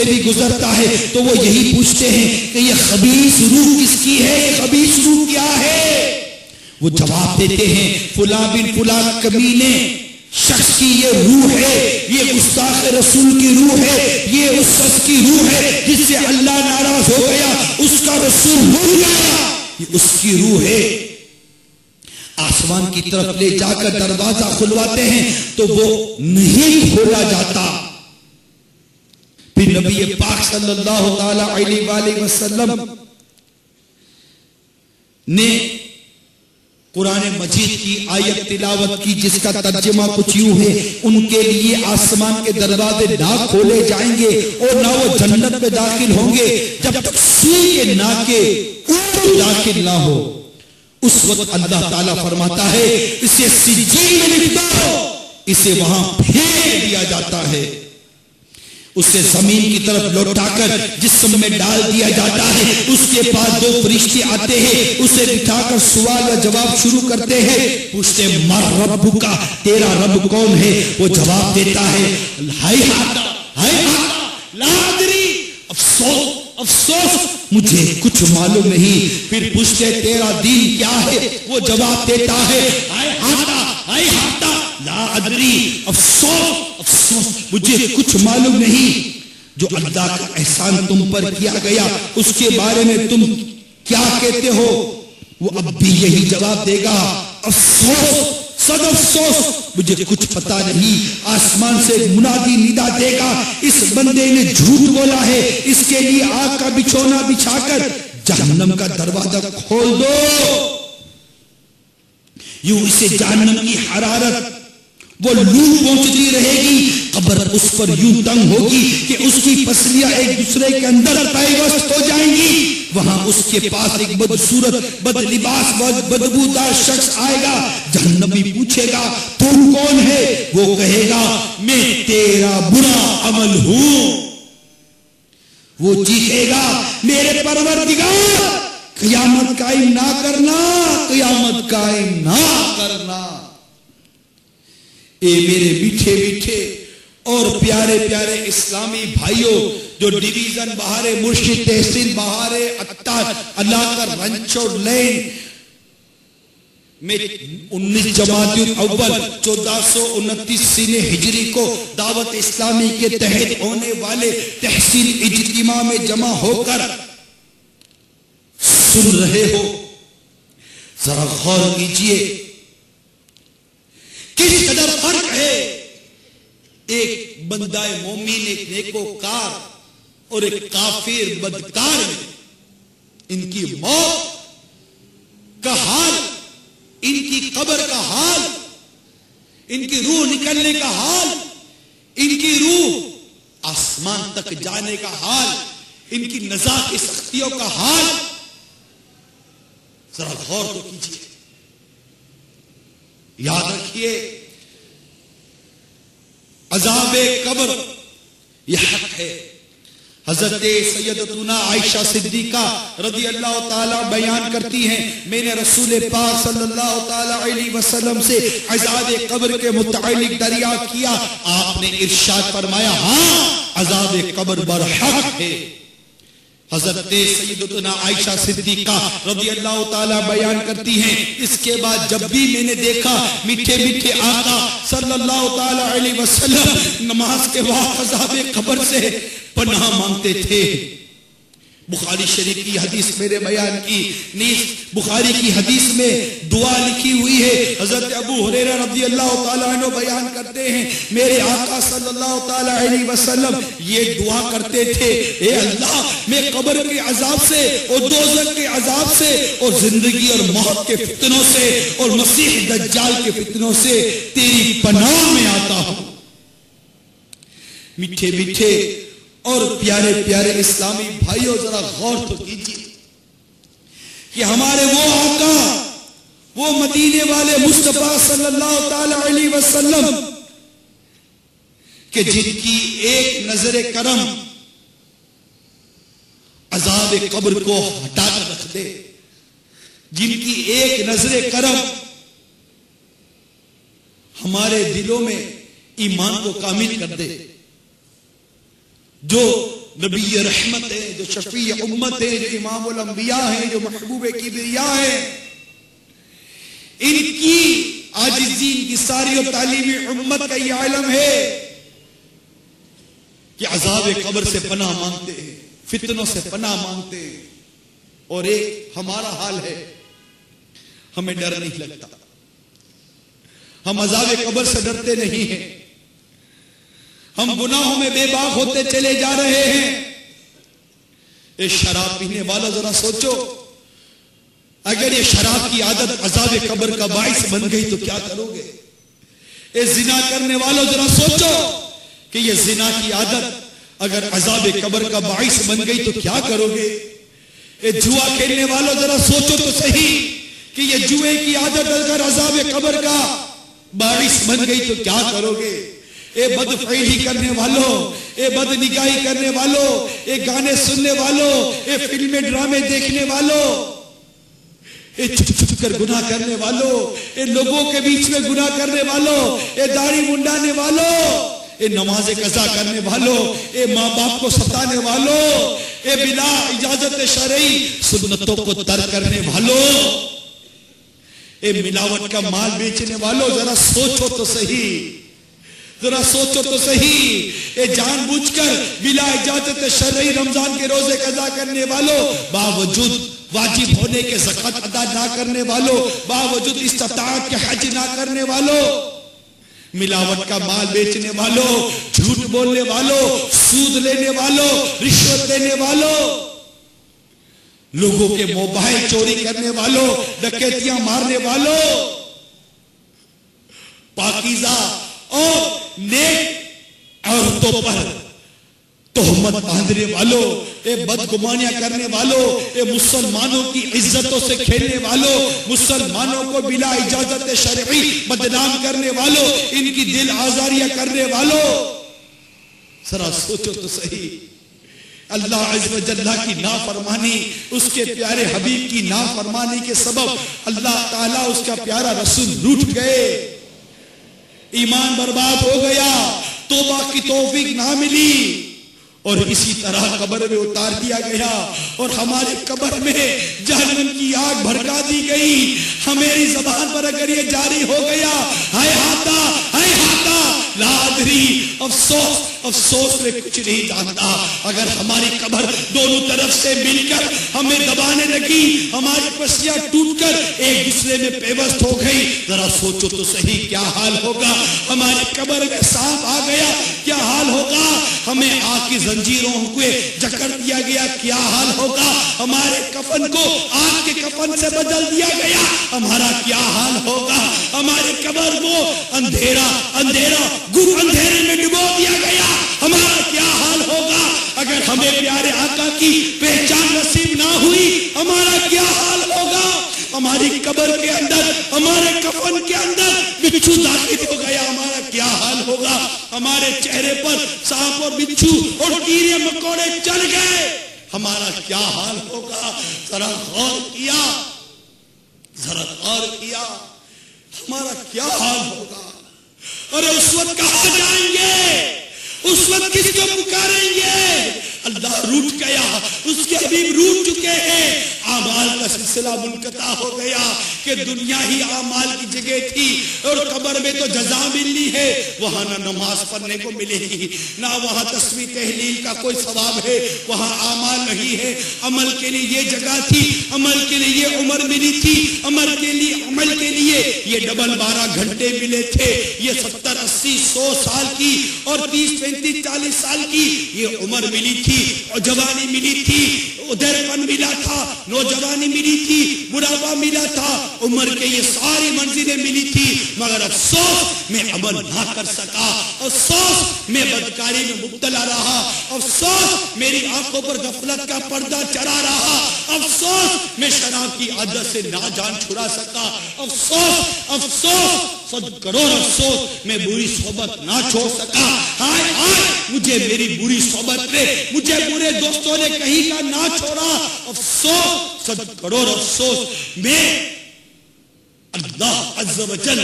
بھی گزرتا ہے تو وہ یہی پوچھتے ہیں کہ یہ خبیث روح کس کی ہے، یہ خبیث روح کیا ہے؟ وہ جواب دیتے ہیں فلاں بن فلاں کمینے شخص کی یہ روح ہے، یہ گستاخ رسول کی روح ہے، یہ اس شخص کی روح ہے جس سے اللہ ناراض ہو گیا، اس کا رسول بھول گیا، یہ اس کی روح ہے. آسمان کی طرف لے جا کر دروازہ کھلواتے ہیں تو وہ نہیں کھولا جاتا. نبی پاک صلی اللہ تعالی علیہ وآلہ وسلم نے قرآن مجید کی آیت تلاوت کی جس کا ترجمہ کچھ یوں ہے: ان کے لیے آسمان کے دروازے نہ کھولے جائیں گے اور نہ وہ جنت میں داخل ہوں گے جب تک سوئی کے ناکے اوپر داخل نہ ہو۔ اس وقت اللہ تعالیٰ فرماتا ہے اسے سجین میں لکھ دو، اسے وہاں پھینک دیا جاتا ہے، اسے زمین کی طرف لوٹا کر جسم میں ڈال دیا جاتا ہے۔ اس کے پاس دو فرشتے آتے ہیں، اسے بٹھا کر سوال و جواب شروع کرتے ہیں۔ پوچھتے من ربک کا، تیرا رب کون ہے؟ وہ جواب دیتا ہے ہائے لا ادری، افسوس افسوس مجھے کچھ معلوم نہیں۔ پھر پوچھتے تیرا دین کیا ہے؟ وہ جواب دیتا ہے ہائے لا ادری، افسوس افسوس مجھے کچھ معلوم نہیں۔ جو اللہ کا احسان تم پر کیا گیا اس کے بارے میں تم کیا کہتے ہو؟ وہ اب بھی یہی جواب دے گا افسوس صد افسوس مجھے کچھ پتا نہیں۔ آسمان سے منادی ندا دے گا اس بندے نے جھوٹ بولا ہے، اس کے لیے آگ کا بچھونا بچھا کر جہنم کا دروازہ کھول دو۔ یوں اسے جہنم کی حرارت وہ لو پہنچتی رہے گی، قبر اس پر یوں تنگ ہوگی کہ اس کی پسلیاں ایک دوسرے کے اندر پیوست ہو جائیں گی۔ وہاں اس کے پاس ایک بدصورت بد لباس بدبودار شخص آئے گا۔ جہنمی پوچھے گا تو کون ہے؟ وہ کہے گا میں تیرا برا عمل ہوں۔ وہ چیخے گا میرے پروردگار قیامت قائم نہ کرنا، قیامت قائم نہ کرنا۔ اے میرے میٹھے میٹھے اور پیارے پیارے اسلامی بھائیوں، جو ڈویژن بہارے مرشد تحصیل بہارے اتار علاقہ رنچور لین میں 19 جمادی الاول 1429 سنہ ہجری کو دعوت اسلامی کے تحت ہونے والے تحصیل اجتماع میں جمع ہو کر سن رہے ہو، ذرا غور کیجئے کس قدر فرق ہے ایک بندہ مومن، ایک نیکوکار اور ایک کافر بدکار میں۔ ان کی موت کا حال، ان کی قبر کا حال، ان کی روح نکلنے کا حال، ان کی روح آسمان تک جانے کا حال، ان کی نزا کی سختیوں کا حال، ذرا غور تو کیجیے۔ یاد رکھیے عذاب قبر یہ حق ہے۔ حضرت سیدتنا عائشہ صدیقہ رضی اللہ تعالیٰ بیان کرتی ہیں میں نے رسول پاک صلی اللہ تعالیٰ علیہ وسلم سے عذاب قبر کے متعلق دریافت کیا۔ آپ نے ارشاد فرمایا ہاں عذاب قبر برحق ہے۔ حضرت سیدتنا عائشہ صدیقہ رضی اللہ تعالیٰ بیان کرتی ہیں اس کے بعد جب بھی میں نے دیکھا میٹھے میٹھے آقا صلی اللہ تعالیٰ علیہ وسلم نماز کے وقت عذاب قبر سے پناہ مانگتے تھے۔ بخاری شریف کی حدیث میں نے بیان کی، نیز بخاری کی حدیث میں دعا لکھی ہوئی ہے۔ حضرت ابو ہریرہ رضی اللہ تعالیٰ عنہ بیان کرتے ہیں میرے آقا صلی اللہ تعالیٰ علیہ وسلم یہ دعا کرتے تھے اے اللہ میں قبر کے عذاب سے اور دوزخ کے عذاب سے اور زندگی اور موت کے فتنوں سے اور مسیح دجال کے فتنوں سے تیری پناہ میں آتا ہوں۔ میٹھے میٹھے اور پیارے پیارے اسلامی بھائیوں ذرا غور تو کیجیے کہ ہمارے وہ آقا، وہ مدینے والے مصطفیٰ صلی اللہ تعالی علیہ وسلم کہ جن کی ایک نظر کرم عذاب قبر کو ہٹا کر رکھ دے، جن کی ایک نظر کرم ہمارے دلوں میں ایمان کو کامل کر دے، جو نبی رحمت ہے، جو شفیع امت ہے، جو امام الانبیاء ہے، جو محبوب کبریاء ہے، ان کی عاجزی، ان کی ساری و تعلیمی امت کا یہ علم ہے کہ عذاب قبر سے پناہ مانگتے ہیں، فتنوں سے پناہ مانگتے ہیں۔ اور ایک ہمارا حال ہے، ہمیں ڈر نہیں لگتا، ہم عذاب قبر سے ڈرتے نہیں ہیں، ہم گناہوں میں بے باک ہوتے چلے جا رہے ہیں. اے شراب پینے والا ذرا سوچو، اگر یہ شراب کی عادت عذاب قبر کا باعث بن گئی تو کیا کرو گے؟ اے زنا کرنے والوں ذرا سوچو کہ یہ زنا کی عادت اگر عذاب قبر کا باعث بن گئی تو کیا کرو گے؟ اے جوا کھیلنے والوں ذرا سوچو تو صحیح کہ یہ جوئے کی عادت اگر عذاب قبر کا باعث بن گئی تو کیا کرو گے؟ اے بد فعلی کرنے والوں، اے بد نگاہی کرنے والوں، اے گانے سننے والوں، اے فلمیں ڈرامے دیکھنے والوں، اے چھپ چھپ کر گناہ کرنے والوں، اے لوگوں کے بیچ میں گناہ کرنے والوں، اے داڑھی منڈانے والوں، اے نماز قضا کرنے والوں، اے ماں باپ کو ستانے والوں، اے بلا اجازت شرعی سنتوں کو ترک کرنے والوں، اے ملاوٹ کا مال بیچنے والوں، ذرا سوچو تو صحیح، ذرا سوچو تو صحیح. اے جان بوجھ کر بلا اجازت شرعی رمضان کے روزے قضا کرنے والوں، باوجود واجب ہونے کے زکوٰۃ ادا نہ کرنے والوں، باوجود استطاعت کے حج نہ کرنے والوں، ملاوٹ کا مال بیچنے والوں، جھوٹ بولنے والوں، سود لینے والوں، رشوت لینے والوں، لوگوں کے موبائل چوری کرنے والوں، ڈکیتیاں مارنے والوں، پاکیزہ اور نیک عورتوں پر تہمت باندھنے والوں، اے بدگمانیاں کرنے والوں، اے مسلمانوں کی عزتوں سے کھیلنے والوں، مسلمانوں کو بلا اجازت شرعی بدنام کرنے والوں، ان کی دل آزاریاں کرنے والوں، ذرا سوچو تو صحیح. اللہ عز و جل کی نافرمانی، اس کے پیارے حبیب کی نافرمانی کے سبب اللہ تعالیٰ اس کا پیارا رسول روٹھ گئے، ایمان برباد ہو گیا، توبہ کی توفیق نہ ملی، اور اسی طرح قبر میں اتار دیا گیا، اور ہمارے قبر میں جہنم کی آگ بھڑکا دی گئی. ہماری زبان پر اگر یہ جاری ہو گیا، ہائے ہاتا ہائے ہاتا لا ادری، افسوس افسوس میں کچھ نہیں جانتا. اگر ہماری قبر دونوں طرف سے مل کر ہمیں دبانے لگی، ہماری پسلیاں ٹوٹ کر ایک دوسرے میں پیوست ہو گئی، ذرا سوچو تو صحیح کیا حال ہوگا. ہماری قبر میں سانپ آ گیا، کیا حال ہوگا. ہمیں آگ کی زنجیروں کو جکڑ دیا گیا، کیا حال ہوگا. ہمارے کفن کو آگ کے کفن سے بدل دیا گیا، ہمارا کیا حال ہوگا. ہمارے قبر کو اندھیرا اندھیرا گر اندھیرے میں ڈبو دیا گیا، ہمارا کیا حال ہوگا. اگر ہمیں پیارے آقا کی پہچان نصیب نہ ہوئی، ہمارا کیا حال ہوگا. ہماری قبر کے اندر، ہمارے کفن کے اندر بچھو داخل ہو گیا، ہمارا کیا حال ہوگا. ہمارے چہرے پر سانپ اور بچھو اور کیڑے مکوڑے چل گئے، ہمارا کیا حال ہوگا. ذرا غور کیا، ذرا غور کیا، ہمارا کیا حال ہوگا. اور اس وقت کہاں جائیں گے، اس وقت کس کو پکاریں گے. اللہ روٹ گیا، اس کے حبیب روٹ چکے ہیں. اعمال کا سلسلہ منقطع ہو گیا کہ دنیا ہی اعمال کی جگہ تھی، اور قبر میں تو جزا ملنی ہے. وہاں نہ نماز پڑھنے کو ملے گی، نہ وہاں تسبیح تہلیل کا کوئی ثواب ہے، وہاں اعمال نہیں ہے. عمل کے لیے یہ جگہ تھی، عمل کے لیے یہ عمر ملی تھی، عمل کے لیے یہ ڈبل 12 گھنٹے ملے تھے. یہ 70 80 100 سال کی اور 30 35 40 سال کی یہ عمر ملی تھی، اور جوانی ملی تھی، ادھرپن ملا تھا، نوجوانی ملی تھی، بڑھاپا ملا تھا، عمر کے یہ ساری منزلیں ملی تھی. مگر افسوس میں عمل نہ کر سکا، افسوس میں بدکاری میں مبتلا رہا، افسوس میری آنکھوں پر غفلت کا پردہ چڑھا رہا، افسوس میں شراب کی عادت سے نہ جان چھڑا سکا، افسوس افسوس 100 کروڑ افسوس میں بری صحبت نہ چھوڑ سکا. ہائے ہائے مجھے میری بری صحبت نے، مجھے برے دوستوں نے کہیں کا نہ چھوڑا. افسوس 100 کروڑ افسوس میں اللہ عز و جل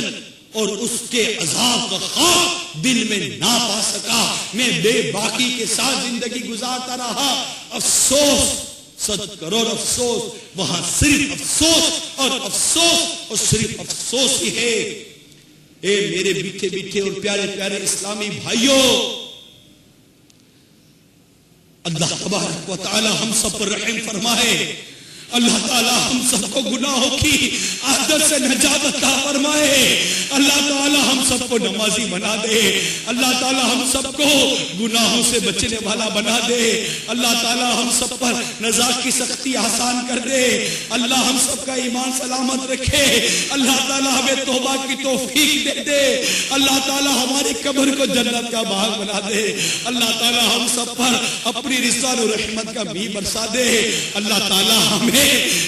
اور اس کے عذاب کا خوف دل میں نہ پا سکا. میں بے باکی کے ساتھ زندگی گزارتا رہا. افسوس 100 کروڑ افسوس. وہاں صرف افسوس اور افسوس اور صرف افسوس ہی ہے. اے میرے میٹھے میٹھے اور پیارے پیارے اسلامی بھائیوں، اللہ تبارک و تعالی ہم سب پر رحم فرمائے. اللہ تعالی ہم سب کو گناہوں کی عادت سے نجات عطا فرمائے. اللہ تعالی ہم سب کو نمازی بنا دے. اللہ تعالی ہم سب کو گناہوں سے بچنے والا بنا دے. اللہ تعالی ہم سب پر نزاع کی سختی آسان کر دے. اللہ ہم سب کا ایمان سلامت رکھے. اللہ تعالی ہمیں توبہ کی توفیق دے دے. اللہ تعالی ہماری قبر کو جنت کا باغ بنا دے. اللہ تعالی ہم سب پر اپنی رضوان و رحمت کا بھی برسا دے. اللہ تعالی ہمیں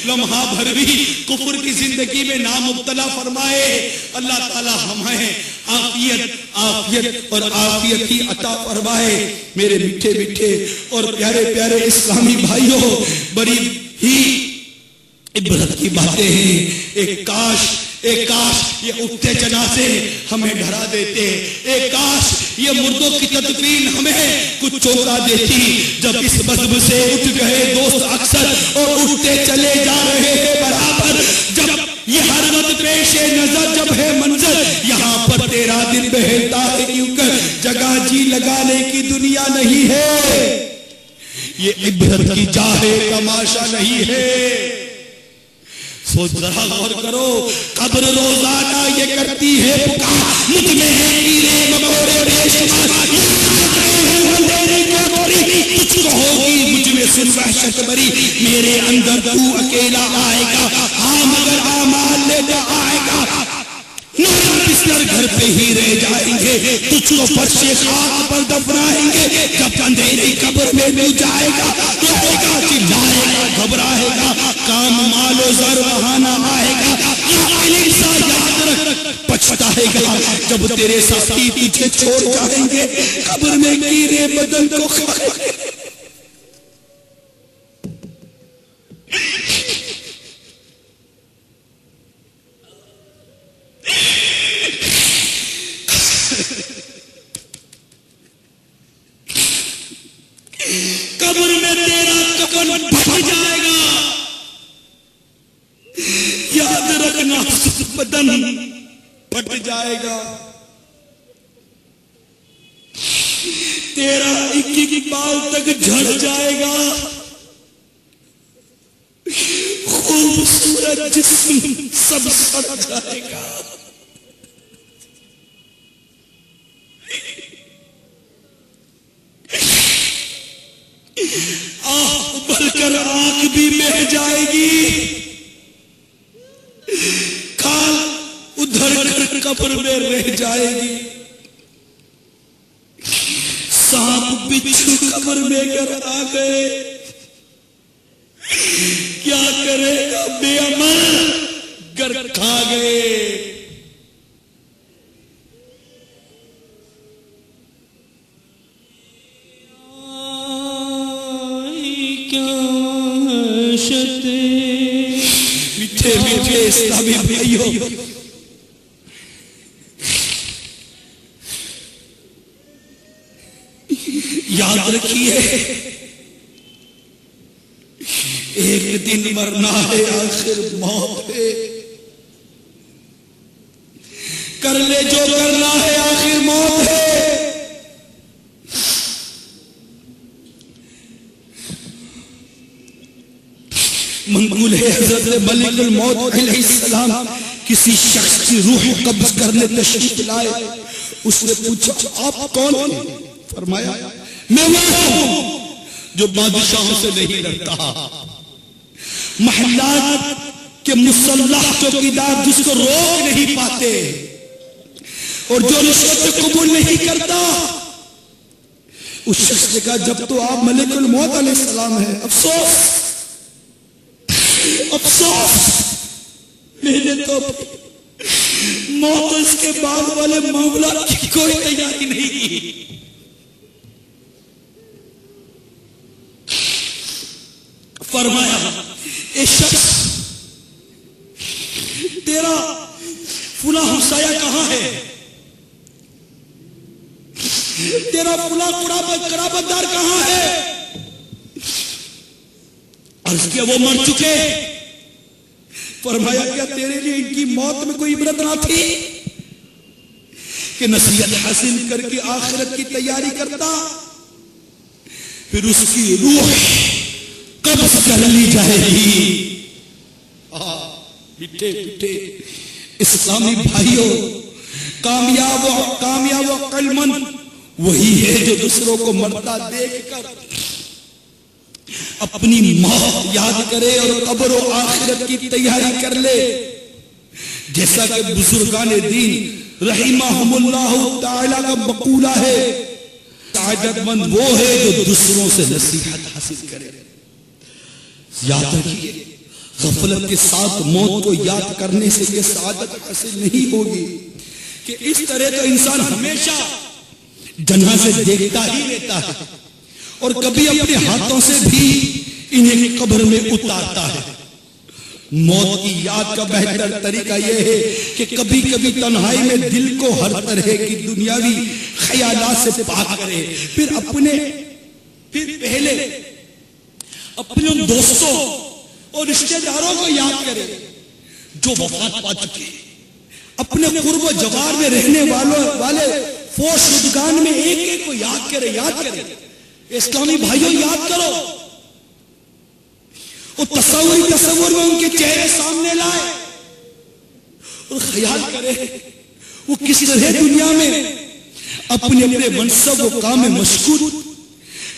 لمحہ بھر بھی کفر کی زندگی میں نہ مبتلا فرمائے. اللہ تعالی ہمیں عافیت اور عافیت کی عطا فرمائے. میرے میٹھے میٹھے اور پیارے پیارے اسلامی بھائیوں، بڑی ہی عبرت کی باتیں ہیں. ایک کاش یہ اٹھتے جنازے ہمیں ڈرا دیتے. ایک کاش یہ مردوں کی تدفین ہمیں کچھ چونکا دیتی. جب اس بزم سے اٹھ گئے دوست اکثر اور اٹھتے چلے جا رہے ہیں برابر. جب یہ ہر وقت پیش نظر جب ہے منظر، یہاں پر تیرا دل بہلتا ہے کیونکہ جگہ جی لگانے کی دنیا نہیں ہے. یہ عبرت کی جا ہے، تماشا نہیں ہے. سوچ ذرا غور کرو، قبر روزانہ یہ کرتی ہے پکار، مجھ میں ہے کیڑے مکوڑے بے شمار، اندھیرے کی گوری تجھ کو ہوگی مجھ میں سن وحشت بری. میرے اندر تو اکیلا آئے گا، ہاں مگر اعمال لے جا آئے گا. بستر گھر پہ ہی رہ جائیں گے، تجھ کو فرش خاک پر دفنائیں گے. جب اندھیری قبر میں بھی جائے گا، روئے گا، چلائے گا، گھبرائے گا. کام مال و زر بہانا آئے گا، عاقل سا یاد رکھ پچھتائے گا. جب تیرے ساتھی تجھے چھوڑ جائیں گے، قبر میں کیڑے بدن کو کھائیں گے. قبر میں تیرا کفن پھٹ جائے گا. یاد رکھنا بدن پھٹ جائے گا. تیرا ایک ایک بال تک جھڑ جائے گا. خوبصورت جسم سب سڑ جائے گا. ابل کر آنکھ بھی بہہ جائے گی. کھال ادھر کر قبر میں رہ جائے گی. سانپ بچھو قبر میں گر آ گئے، کیا کرے گا بے عمل گر کھا گئے. میٹھے میٹھے اسلامی بھائیوں، یاد رکھیے ایک دن مرنا ہے، آخر موت ہے. کر لے جو کرنا ہے، آخر موت ہے. منقول ہے حضرت ملک الموت علیہ السلام کسی شخص کی روح قبض کرنے تشریف لائے. اس نے پوچھا آپ کون ہیں؟ فرمایا میں وہ ہوں جو بادشاہوں سے نہیں ڈرتا، محلات کے مسلح چوکیدار جس کو روک نہیں پاتے، اور جو رشوت قبول نہیں کرتا. اس شخص نے کہا جب تو آپ ملک الموت علیہ السلام ہیں، افسوس میں نے تو موت اس کے بعد والے معاملات کی کوئی تیاری نہیں کی. فرمایا اے شخص تیرا فلاں ہمسایہ کہاں ہے؟ تیرا فلاں قرابت دار کہاں ہے؟ عرض کیا وہ مر چکے. فرمایا کیا تیرے لیے ان کی موت میں کوئی عبرت نہ تھی کہ نصیحت حاصل کر کے آخرت کی تیاری کرتا؟ پھر اس کی روح قبض کر لی جائے گی. میٹھے میٹھے اسلامی بھائیوں، کامیاب و عقل مند وہی ہے جو دوسروں کو مرتا دیکھ کر اپنی موت یاد کرے اور قبر و آخرت کی تیاری کر لے. جیسا کہ بزرگان دین رحمہم اللہ تعالی کا مقولہ ہے، سعادت مند وہ ہے جو دوسروں سے نصیحت حاصل کرے. یاد رکھیے، غفلت کے ساتھ موت کو یاد کرنے سے یہ سعادت حاصل نہیں ہوگی کہ اس طرح تو انسان ہمیشہ جنازے دیکھتا ہی رہتا ہے اور کبھی اپنے ہاتھوں سے بھی انہیں قبر میں اتارتا ہے. موت کی یاد کا بہتر طریقہ یہ ہے کہ کبھی کبھی تنہائی میں دل کو ہر طرح کی دنیاوی خیالات سے پاک کرے، پھر پہلے اپنے دوستوں اور رشتہ داروں کو یاد کرے جو وفات پا چکے، اپنے قرب و جوار میں رہنے والے فوت شدگان میں ایک ایک کو یاد کرے. اسلامی بھائیوں، یاد کرو اور تصور میں ان کے چہرے سامنے لائے اور خیال کرے وہ کس طرح دنیا میں اپنے منصب و کام میں مشغول،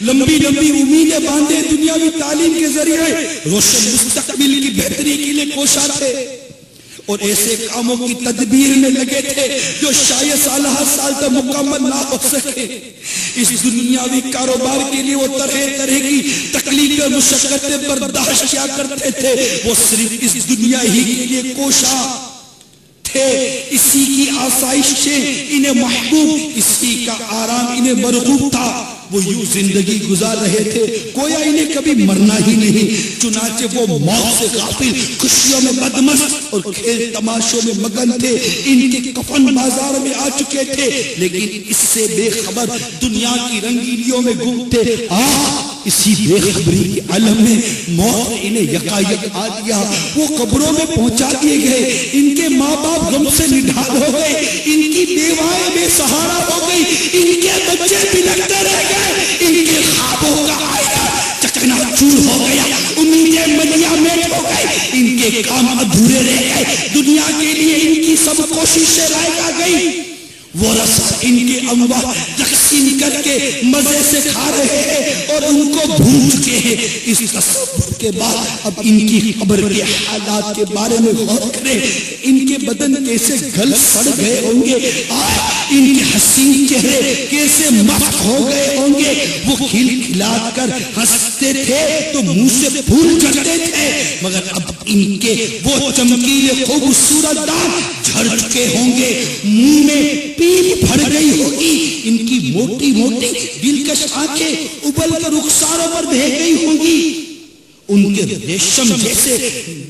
لمبی امیدیں باندھے دنیاوی تعلیم کے ذریعے روشن مستقبل کی بہتری کے لیے کوشاں تھے اور ایسے کاموں کی تدبیر میں لگے تھے جو شاید سالہ سال تک مکمل نہ ہو سکے. اس دنیاوی کاروبار کے لیے وہ طرح کی تکلیفیں اور مشقتیں برداشت کیا کرتے تھے. وہ صرف اس دنیا ہی کے لیے کوشاں تھے، اسی کی آسائش سے انہیں محبوب، اسی کا آرام انہیں مرغوب تھا. وہ یوں زندگی گزار رہے تھے گویا انہیں کبھی مرنا ہی نہیں. چنانچہ وہ موت سے غافل، خوشیوں میں بدمست اور کھیل تماشوں میں مگن تھے. ان کے کفن بازار میں آ چکے تھے لیکن اس سے بے خبر دنیا کی رنگینیوں میں گم تھے. اسی بے خبری کے عالم میں موت نے انہیں یکایک آ دیا. وہ قبروں میں پہنچا دیے گئے. ان کے ماں باپ غم سے نڈھال ہو گئے، ان کی بیوائیں بے سہارا ہو گئی، ان کے بچے بلکتے رہ گئے، ان کے خوابوں کا آئینہ چکنا چور ہو گیا، امیدیں ملیا میٹ ہو گئی، ان کے کام ادھورے رہ گئے. دنیا کے لیے ان کی سب کوششیں رائے آ گئی. وہ رسا ان کے اموال تقسیم کر کے مزے سے کھا رہے ہیں اور ان کو بھول چکے ہیں. اس تصور کے بعد اب ان کی قبر کے حالات کے بارے میں غور کریں. ان کے بدن کیسے گل سڑ گئے ہوں گے، ان کے حسین چہرے کیسے مست ہو گئے ہوں گے. وہ کھل کھلا کر ہنستے تھے تو منہ سے پھول جھڑتے تھے، مگر اب ان کے وہ چمکیلے خوبصورت دانت جھڑ چکے ہوں گے، منہ میں پیپ پھڑ گئی ہوگی، ان کی موٹی دلکش آنکھیں ابل کر رخساروں پر بہہ گئی ہوں گی. ان کے ریشم جیسے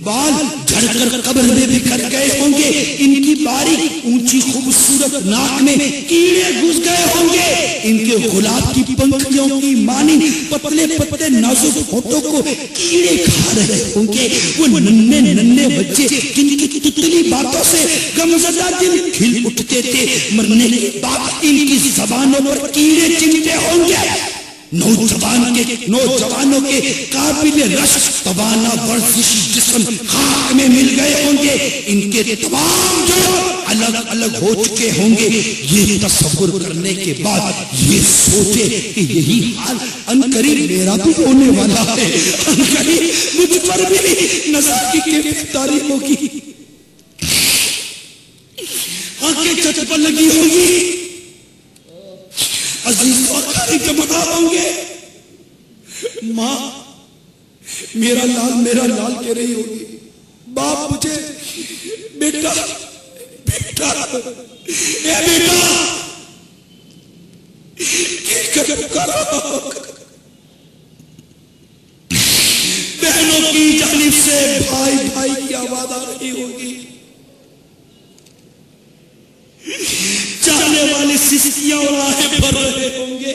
بال جھڑ کر قبر میں بکھر گئے ہوں گے. ان کی باریک اونچی خوبصورت ناک میں کیڑے گھس گئے ہوں گے. ان کے گلاب کی پنکھیوں کی مانند پتلے نازک ہونٹوں کو کیڑے کھا رہے ہوں گے. وہ ننھے بچے جن کی تتلی باتوں سے غمزدہ دل کھل اٹھتے تھے، مرنے کے بعد ان کی زبانوں پر کیڑے چنتے ہوں گے. نوجوانوں کے قابل رشک توانا ورزشی جسم خاک میں مل گئے ہوں گے. ان کے تمام جوڑ الگ الگ ہو چکے ہوں گے. یہ تصور کرنے کے بعد یہ سوچے کہ یہی حال عنقریب میرا بھی ہونے والا ہے. عنقریب مجھ پر بھی نظر کی کیفیت طاری ہوگی، آنکھیں چٹ پر لگی ہوگی، عزیز اور جمع ہوں گے. ماں میرا لال کہہ رہی ہوگی، باپ مجھے بیٹا اے بیٹا کہہ کر پکارا. بہنوں کی جانب سے بھائی کی آواز آ رہی ہوگی. چاہنے والے سسکیاں اور آہیں بھر رہے ہوں گے.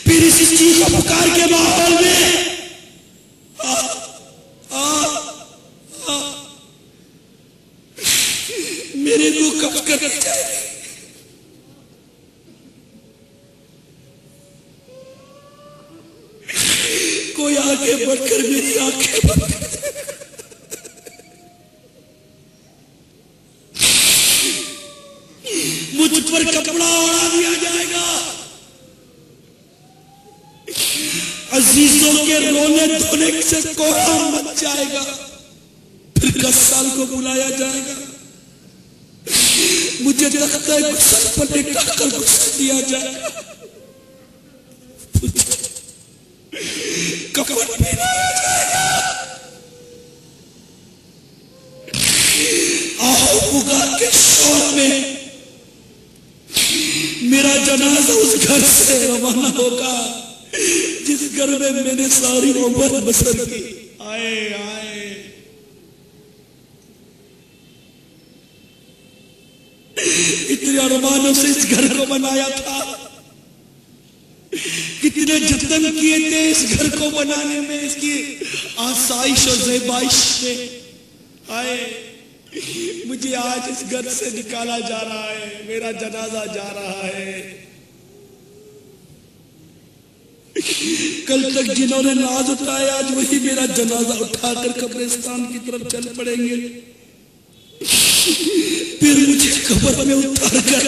پھر اس چیخ و پکار کے ماحول میں میرے روح کب کر جائے. کوئی آگے بڑھ کر میری آنکھیں بند کپڑا اڑا دیا جائے گا، عزیزوں کے رونے دھونے سے کوڑا مچ جائے گا، پھر 10 سال کو بلایا جائے گا، مجھے تختہ غسل پر لٹا کر غسل دیا جائے گا، کفن پہنایا جائے گا، آہو پکار کے شور میں میرا جنازہ اس گھر سے روانہ ہوگا جس گھر میں نے ساری عمر بسر کی۔ آئے آئے اتنے ارمانوں سے اس گھر کو بنایا تھا، کتنے جتن کیے تھے اس گھر کو بنانے میں، اس کی آسائش اور زیبائش میں۔ آئے مجھے آج اس گھر سے نکالا جا رہا ہے، میرا جنازہ جا رہا ہے۔ کل تک جنہوں نے ناز اٹھایا آج وہی میرا جنازہ اٹھا کر قبرستان کی طرف چل پڑیں گے، پھر مجھے قبر میں اتار کر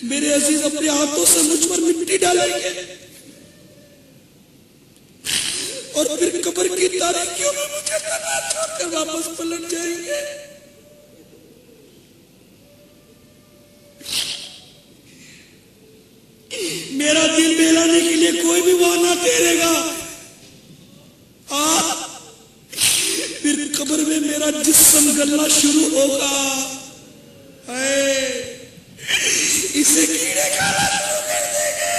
میرے عزیز اپنے ہاتھوں سے مجھ پر مٹی ڈالیں گے اور پھر قبر کی تاریکیوں میں مجھے تنہا چھوڑ کر واپس پلٹ جائیں گے۔ میرا دل بہلانے کے لیے کوئی بھی بہانہ ٹھہرے گا، پھر قبر میں میرا جسم گلنا شروع ہوگا، اسے کیڑے کھانا شروع کر دیں گے۔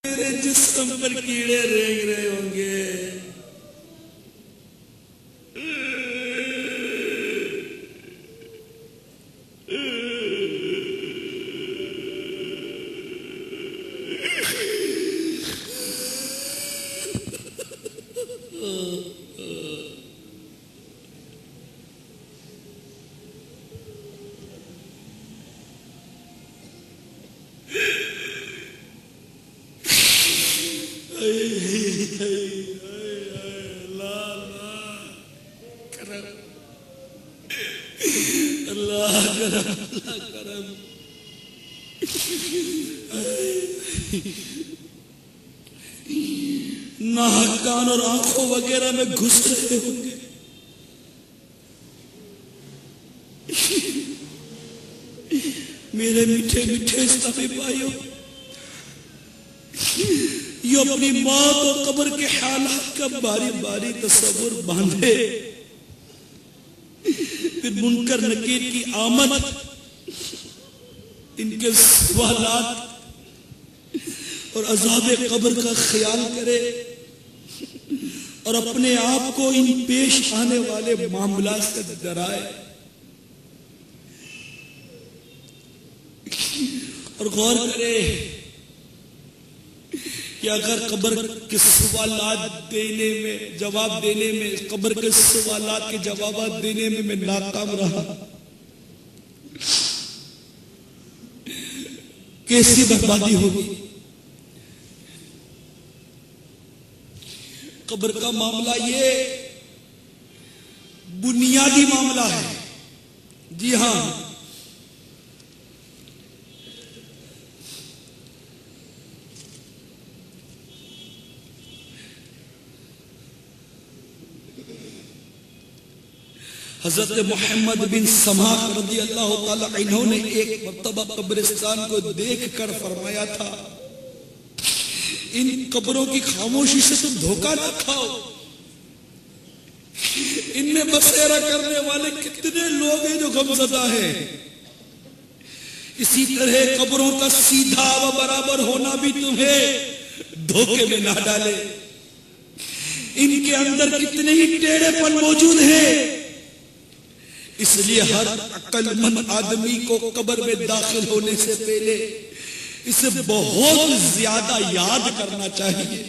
میرے جسم پر کیڑے رینگ رہے ہوں گے، ناک کان اور آنکھوں وغیرہ میں گھس رہے ہوں گے، میرے میٹھے میٹھے اسلامی بھائیوں، یہ اپنی موت اور قبر کے حالات کا باری باری تصور باندھے، پھر منکر نکیر کی آمد، ان کے سوالات اور عذاب قبر کا خیال کرے اور اپنے آپ کو ان پیش آنے والے معاملات سے ڈرائے اور غور کرے کہ اگر قبر کے سوالات دینے میں جواب دینے میں قبر کے سوالات کے جوابات دینے میں ناکام رہا، کیسی بربادی ہوگی۔ قبر کا معاملہ یہ بنیادی معاملہ ہے، جی ہاں، حضرت محمد بن سماک رضی اللہ تعالی عنہ نے ایک مرتبہ قبرستان کو دیکھ کر فرمایا تھا، ان قبروں کی خاموشی سے تم دھوکہ نہ کھاؤ، ان میں بسیرا کرنے والے کتنے لوگ ہیں جو غمزدہ ہیں، اسی طرح قبروں کا سیدھا و برابر ہونا بھی تمہیں دھوکے میں نہ ڈالے. ان کے اندر کتنے ہی ٹیڑھے پن موجود ہیں. اس لیے ہر عقل مند آدمی کو قبر میں داخل ہونے سے پہلے اسے بہت زیادہ یاد کرنا چاہیے.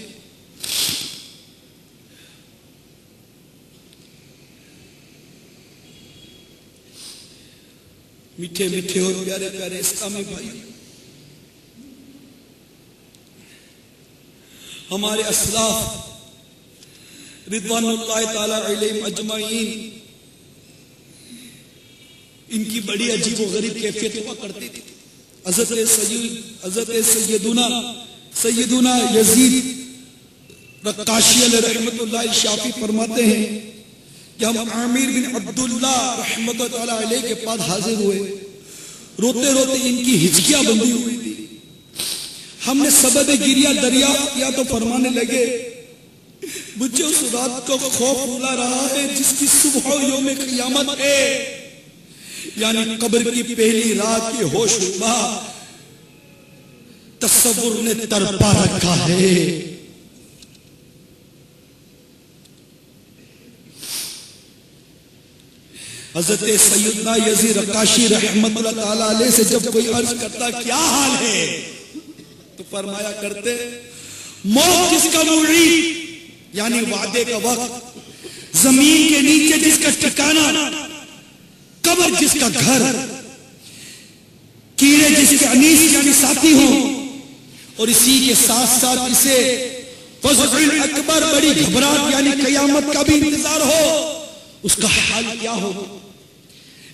میٹھے میٹھے اور پیارے پیارے اسلامی بھائی، ہمارے اسلاف رضوان اللہ تعالی علیہم اجمعین، ان کی بڑی عجیب و غریب کیفیت ہوا کرتی تھی. حضرت سیدنا یزید رقاشی علیہ رحمت اللہ شافی فرماتے ہیں کہ ہم عامر بن عبداللہ رحمت اللہ علیہ کے پاس حاضر ہوئے. روتے روتے ان کی ہچکیاں بندھی ہوئی تھی. ہم نے سبب گریہ دریافت کیا تو فرمانے لگے مجھے اس رات کو خوف بلا رہا ہے جس کی صبح یوم قیامت ہے، یعنی قبر کی پہلی رات کے ہوش ربا تصور نے تڑپا رکھا ہے. حضرت سیدنا یزید رقاشی رحمت اللہ تعالی علیہ سے جب کوئی عرض کرتا کیا حال ہے تو فرمایا کرتے موت جس کا موعد یعنی وعدے کا وقت، زمین کے نیچے جس کا ٹھکانہ، قبر جس کا گھر، کیڑے جس کے انیس یعنی ساتھی ہوں، اور اسی کے ساتھ ساتھ اسے فزع اکبر بڑی گھبراہٹ یعنی قیامت کا بھی انتظار ہو، اس کا حال کیا ہو.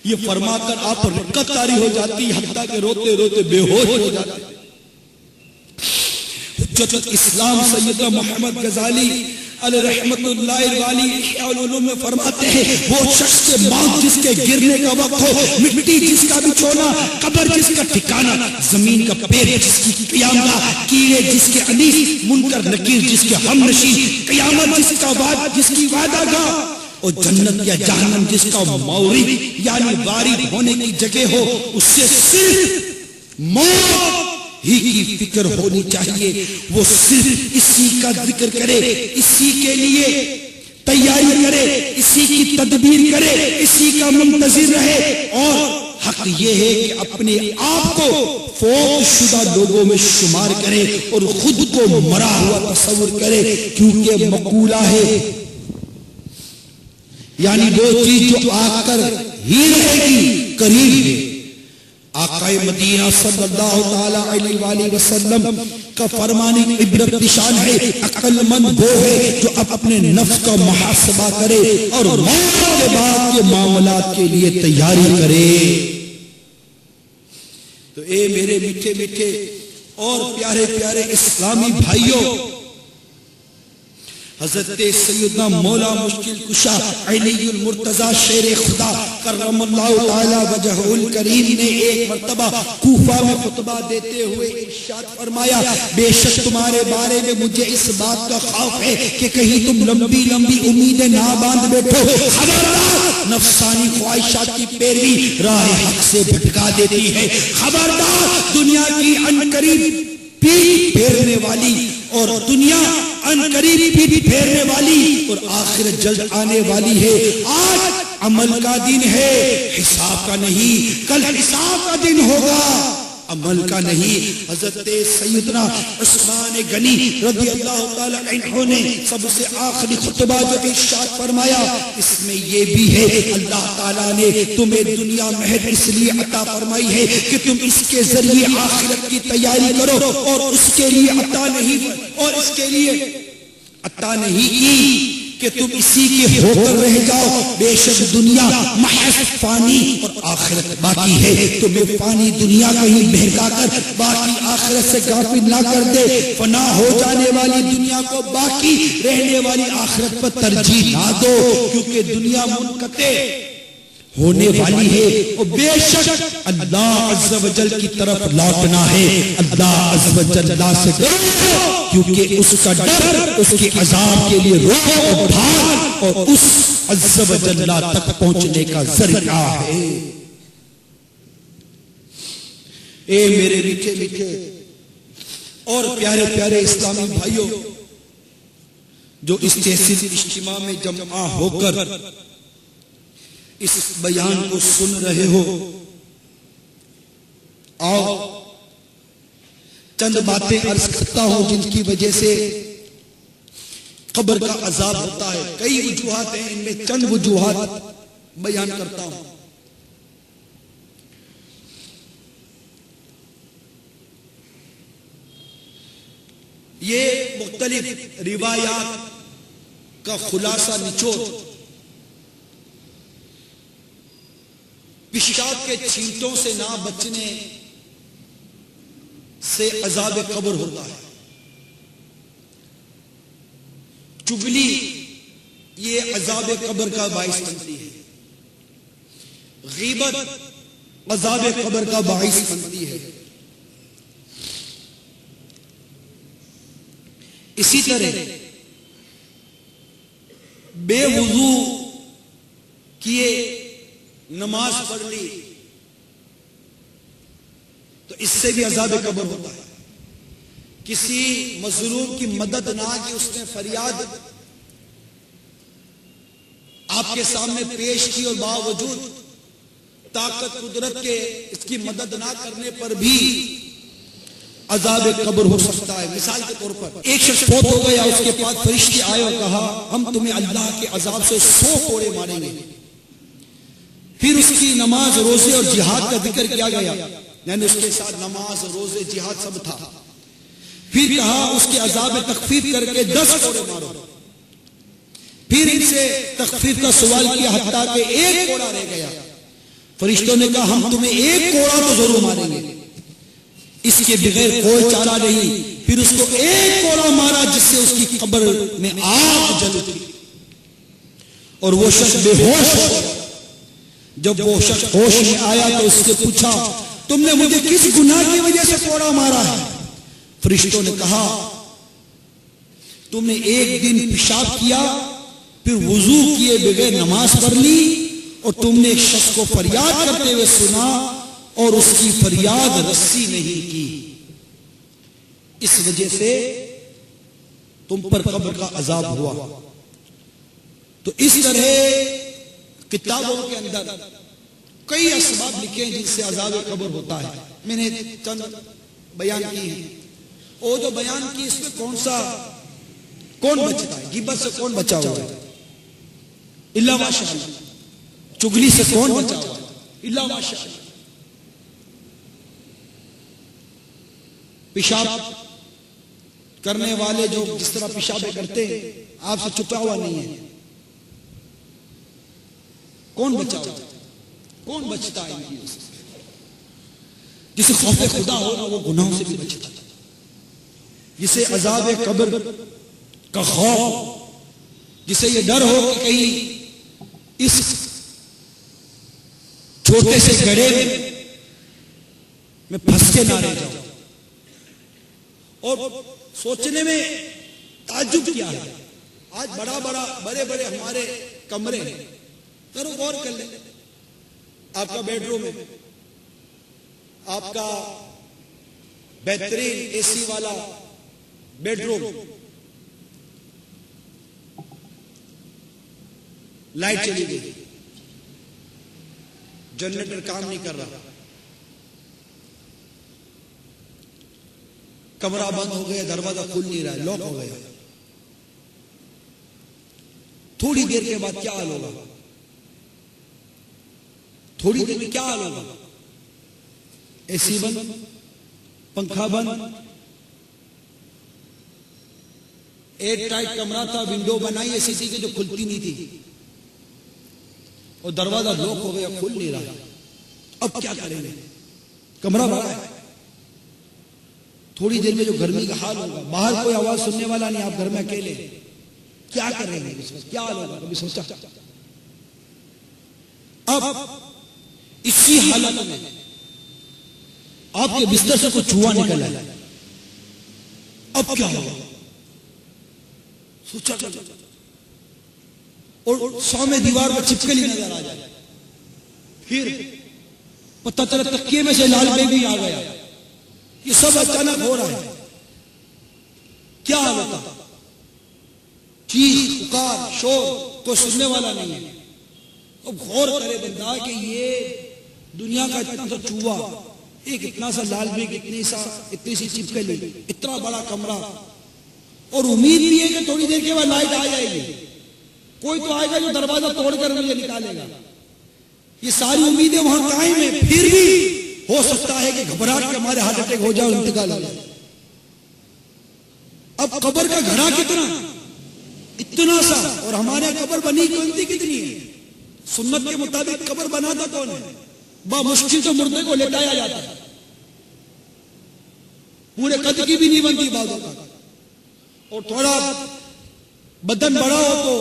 یہ فرما کر آپ پر رقت طاری ہو جاتی، حتیٰ کہ روتے روتے بے ہوش ہو جاتے. حجت الاسلام سیدنا محمد غزالی علیہ رحمت اللہ والی احیاء العلوم میں فرماتے ہیں وہ شخص کے موت جس کے گرنے کا وقت ہو، مٹی جس کا بچھونا، قبر جس کا ٹھکانہ، زمین کا پیر جس کی قیامگاہ، کیڑے جس کے انیس، منکر نکیر جس کے ہم نشین، قیامت جس کی وعدہ گاہ، اور جنت یا جہنم جس کا مورد یعنی وارد ہونے کی جگہ ہو، اس سے صرف موت ہی کی فکر ہونی چاہیے. وہ صرف اسی کا ذکر کرے، اسی کے لیے تیاری کرے، اسی کی تدبیر کرے، اسی کا منتظر رہے. اور حق یہ ہے کہ اپنے آپ کو فوت شدہ لوگوں میں شمار کرے اور خود کو مرا ہوا تصور کرے، کیونکہ مقولہ ہے یعنی وہ چیز جو آ کر ہی رہے گی قریب ہے. آقا مدینہ صلی اللہ تعالی علیہ وآلہ وسلم کا فرمانے عبرت نشان ہے عقل مند وہ ہے جو اپنے نفس کا محاسبہ کرے اور موت کے بعد کے معاملات کے لیے تیاری کرے. تو اے میرے میٹھے میٹھے اور پیارے پیارے اسلامی بھائیوں، حضرت سیدنا مولا مشکل کشا علی المرتضی شیر خدا کرم اللہ تعالی وجہہ الکریم نے ایک مرتبہ کوفہ میں خطبہ دیتے ہوئے ارشاد فرمایا بے شک تمہارے بارے میں مجھے اس بات کا خوف ہے کہ کہیں تم لمبی لمبی امیدیں نہ باندھ بیٹھو. خبردار، نفسانی خواہشات کی پیروی راہ حق سے بھٹکا دیتی ہے. خبردار، دنیا کی عنقریب پیٹ پھیرنے والی اور دنیا عنقریب پیٹ پھیرنے والی اور آخرت جلد آنے والی ہے. آج عمل کا دن ہے، حساب کا نہیں. کل حساب کا دن ہوگا، عمل کا نہیں. حضرت سیدنا عثمان غنی رضی اللہ تعالی عنہ نے سب سے آخری خطبہ جو ارشاد فرمایا اس میں یہ بھی ہے اللہ تعالیٰ نے تمہیں دنیا محض اس لیے عطا فرمائی ہے کہ تم اس کے ذریعے آخرت کی تیاری کرو اور اس کے لیے عطا نہیں کی کہ تم اسی کے ہو کر رہ جاؤ. بے شک دنیا محض فانی اور آخرت باقی ہے. تمہیں فانی دنیا کہیں بہکا کر باقی آخرت سے غافل نہ کر دے. فنا ہو جانے والی دنیا کو باقی رہنے والی آخرت پر ترجیح نہ دو، کیونکہ دنیا منقطع ہونے والی ہے اور بے شک اللہ عز و جل کی طرف لوٹنا ہے. اللہ عز و جل سے ڈرو، کیونکہ اس کا ڈر اس کے عذاب کے لیے رو اور بھاگ اور اس عز و جل تک پہنچنے کا ذریعہ ہے. اے میرے میٹھے میٹھے اور پیارے پیارے اسلامی بھائیوں جو اس تحصیل اجتماع میں جمع ہو کر اس بیان کو سن رہے ہو، آؤ چند باتیں عرض کرتا ہوں جن کی وجہ سے قبر کا عذاب ہوتا ہے۔ کئی وجوہات ہیں، ان میں چند وجوہات بیان کرتا ہوں۔ یہ مختلف روایات کا خلاصہ نچوڑ پیشاب کے چھینٹوں سے نہ بچنے سے عذاب قبر ہوتا ہے۔ چگلی یہ عذاب قبر کا باعث بنتی ہے، غیبت عذاب قبر کا باعث بنتی ہے۔ اسی طرح بے وضو کیے نماز پڑھ لی تو اس سے بھی عذاب قبر ہوتا ہے۔ کسی مظلوم کی مدد نہ کی، اس نے فریاد آپ کے سامنے پیش کی اور باوجود طاقت قدرت کے اس کی مدد نہ کرنے پر بھی عذاب قبر ہو سکتا ہے۔ مثال کے طور پر ایک شخص فوت ہو گیا، اس کے پاس فرشتے آئے اور کہا ہم تمہیں اللہ کے عذاب سے 100 کوڑے ماریں گے۔ پھر اس کی نماز، روزے اور جہاد کا ذکر کیا گیا، یعنی اس کے ساتھ نماز، روزے، جہاد سب تھا۔ پھر کہا اس کے عذاب میں تخفیف کر کے 10 کوڑے مارو۔ پھر ان سے تخفیف کا سوال کیا حتیٰ کہ 1 کوڑا رہ گیا۔ فرشتوں نے کہا ہم تمہیں 1 کوڑا تو ضرور ماریں گے، اس کے بغیر کوئی چارہ نہیں۔ پھر اس کو 1 کوڑا مارا جس سے اس کی قبر میں آگ جل اٹھی اور وہ شخص بے ہوش ہو گیا۔ جب وہ شخص ہوش میں آیا تو اس سے پوچھا تم نے مجھے کس گناہ کی وجہ سے کوڑا مارا ہے؟ فرشتوں نے کہا تم نے 1 دن پیشاب کیا، پھر وضو کیے بغیر نماز پڑھ لی، اور تم نے ایک شخص کو فریاد کرتے ہوئے سنا اور اس کی فریاد رسی نہیں کی، اس وجہ سے تم پر قبر کا عذاب ہوا۔ تو اس طرح کتابوں کے اندر کئی اسباب لکھے ہیں جن سے عذاب قبر ہوتا ہے۔ میں نے چند بیان کی ہیں، اور جو بیان کی اس میں کون بچتا ہے؟ غیبت سے کون بچا ہوا ہے؟ الا ماشاء اللہ۔ چگلی سے کون بچا ہوا ہے؟ الا ماشاء اللہ۔ پیشاب کرنے والے جو جس طرح پیشاب کرتے ہیں آپ سے چھپا ہوا نہیں ہے، کون بچا ہوا ہے؟ کون بچتا ہے ان چیزوں سے؟ جسے خوف خدا ہو نا وہ گناہوں سے بھی بچتا ہے، جسے عذاب قبر کا خوف، جسے یہ ڈر ہو کہ کہیں اس چھوٹے سے گڑھے میں پھنس کے نہ رہ جاؤ۔ اور سوچنے میں تعجب کیا ہے، آج بڑے بڑے ہمارے کمرے ہیں، ذرا غور کر لیں، آپ کا بیڈ روم ہے، آپ کا بہترین اے سی والا بیڈ روم، لائٹ چلی گئی، جنریٹر کام نہیں کر رہا، کمرہ بند ہو گیا، دروازہ کھل نہیں رہا ہے، لاک ہو گیا، تھوڑی دیر کے بعد کیا حال ہوگا؟ تھوڑی دیر میں کیا حال ہوگا؟ اے سی بند، پنکھا بند، ایئر ٹائٹ کمرہ تھا، ونڈو بنائی ایسی تھی کہ جو کھلتی نہیں تھی، اور دروازہ لاک ہو گیا، کھل نہیں رہا۔ اب کیا کریں گے؟ کمرہ بڑا ہے، تھوڑی دیر میں جو گرمی کا حال ہوگا، باہر کوئی آواز سننے والا نہیں، آپ گھر میں اکیلے، کیا کریں گے؟ کیا حال ہوگا؟ کبھی سوچا؟ اب اسی حالت میں آپ کے بستر سے کوئی چوہا نکل آیا، اب کیا ہوگا؟ سوچا کر، اور سامنے دیوار پر چھپکلی نظر آ جائے، پھر پتہ چلا تکیے میں سے لال بیگی آ گیا، یہ سب اچانک ہو رہا ہے، کیا حال ہوتا؟ چیخ پکار شور، کوئی سننے والا نہیں ہے۔ اب غور کرے بندہ کہ یہ دنیا کا اتنا سا چوہا، ایک اتنا سا لال بیگ، اتنی سی چپکلی، اتنا بڑا کمرہ، اور امید بھی ہے کہ تھوڑی دیر کے بعد لائٹ آ جائے گی، کوئی تو آئے گا جو دروازہ توڑ کر مجھے نکالے گا۔ یہ ساری امیدیں وہاں قائم ہیں، پھر بھی ہو سکتا ہے کہ گھبراہٹ کے ہمارے ہارٹ اٹیک ہو جائے اور انتقال ہو جائے۔ اب قبر کا گھڑا کتنا، اتنا سا، اور ہمارے قبر بنی کتنی ہے؟ سنت کے مطابق قبر بناتا کون ہے؟ بمشکل سے مردے کو لٹایا جاتا ہے، پورے قد کی بھی نہیں بنتی بعض اوقات، اور تھوڑا بدن بڑا ہو تو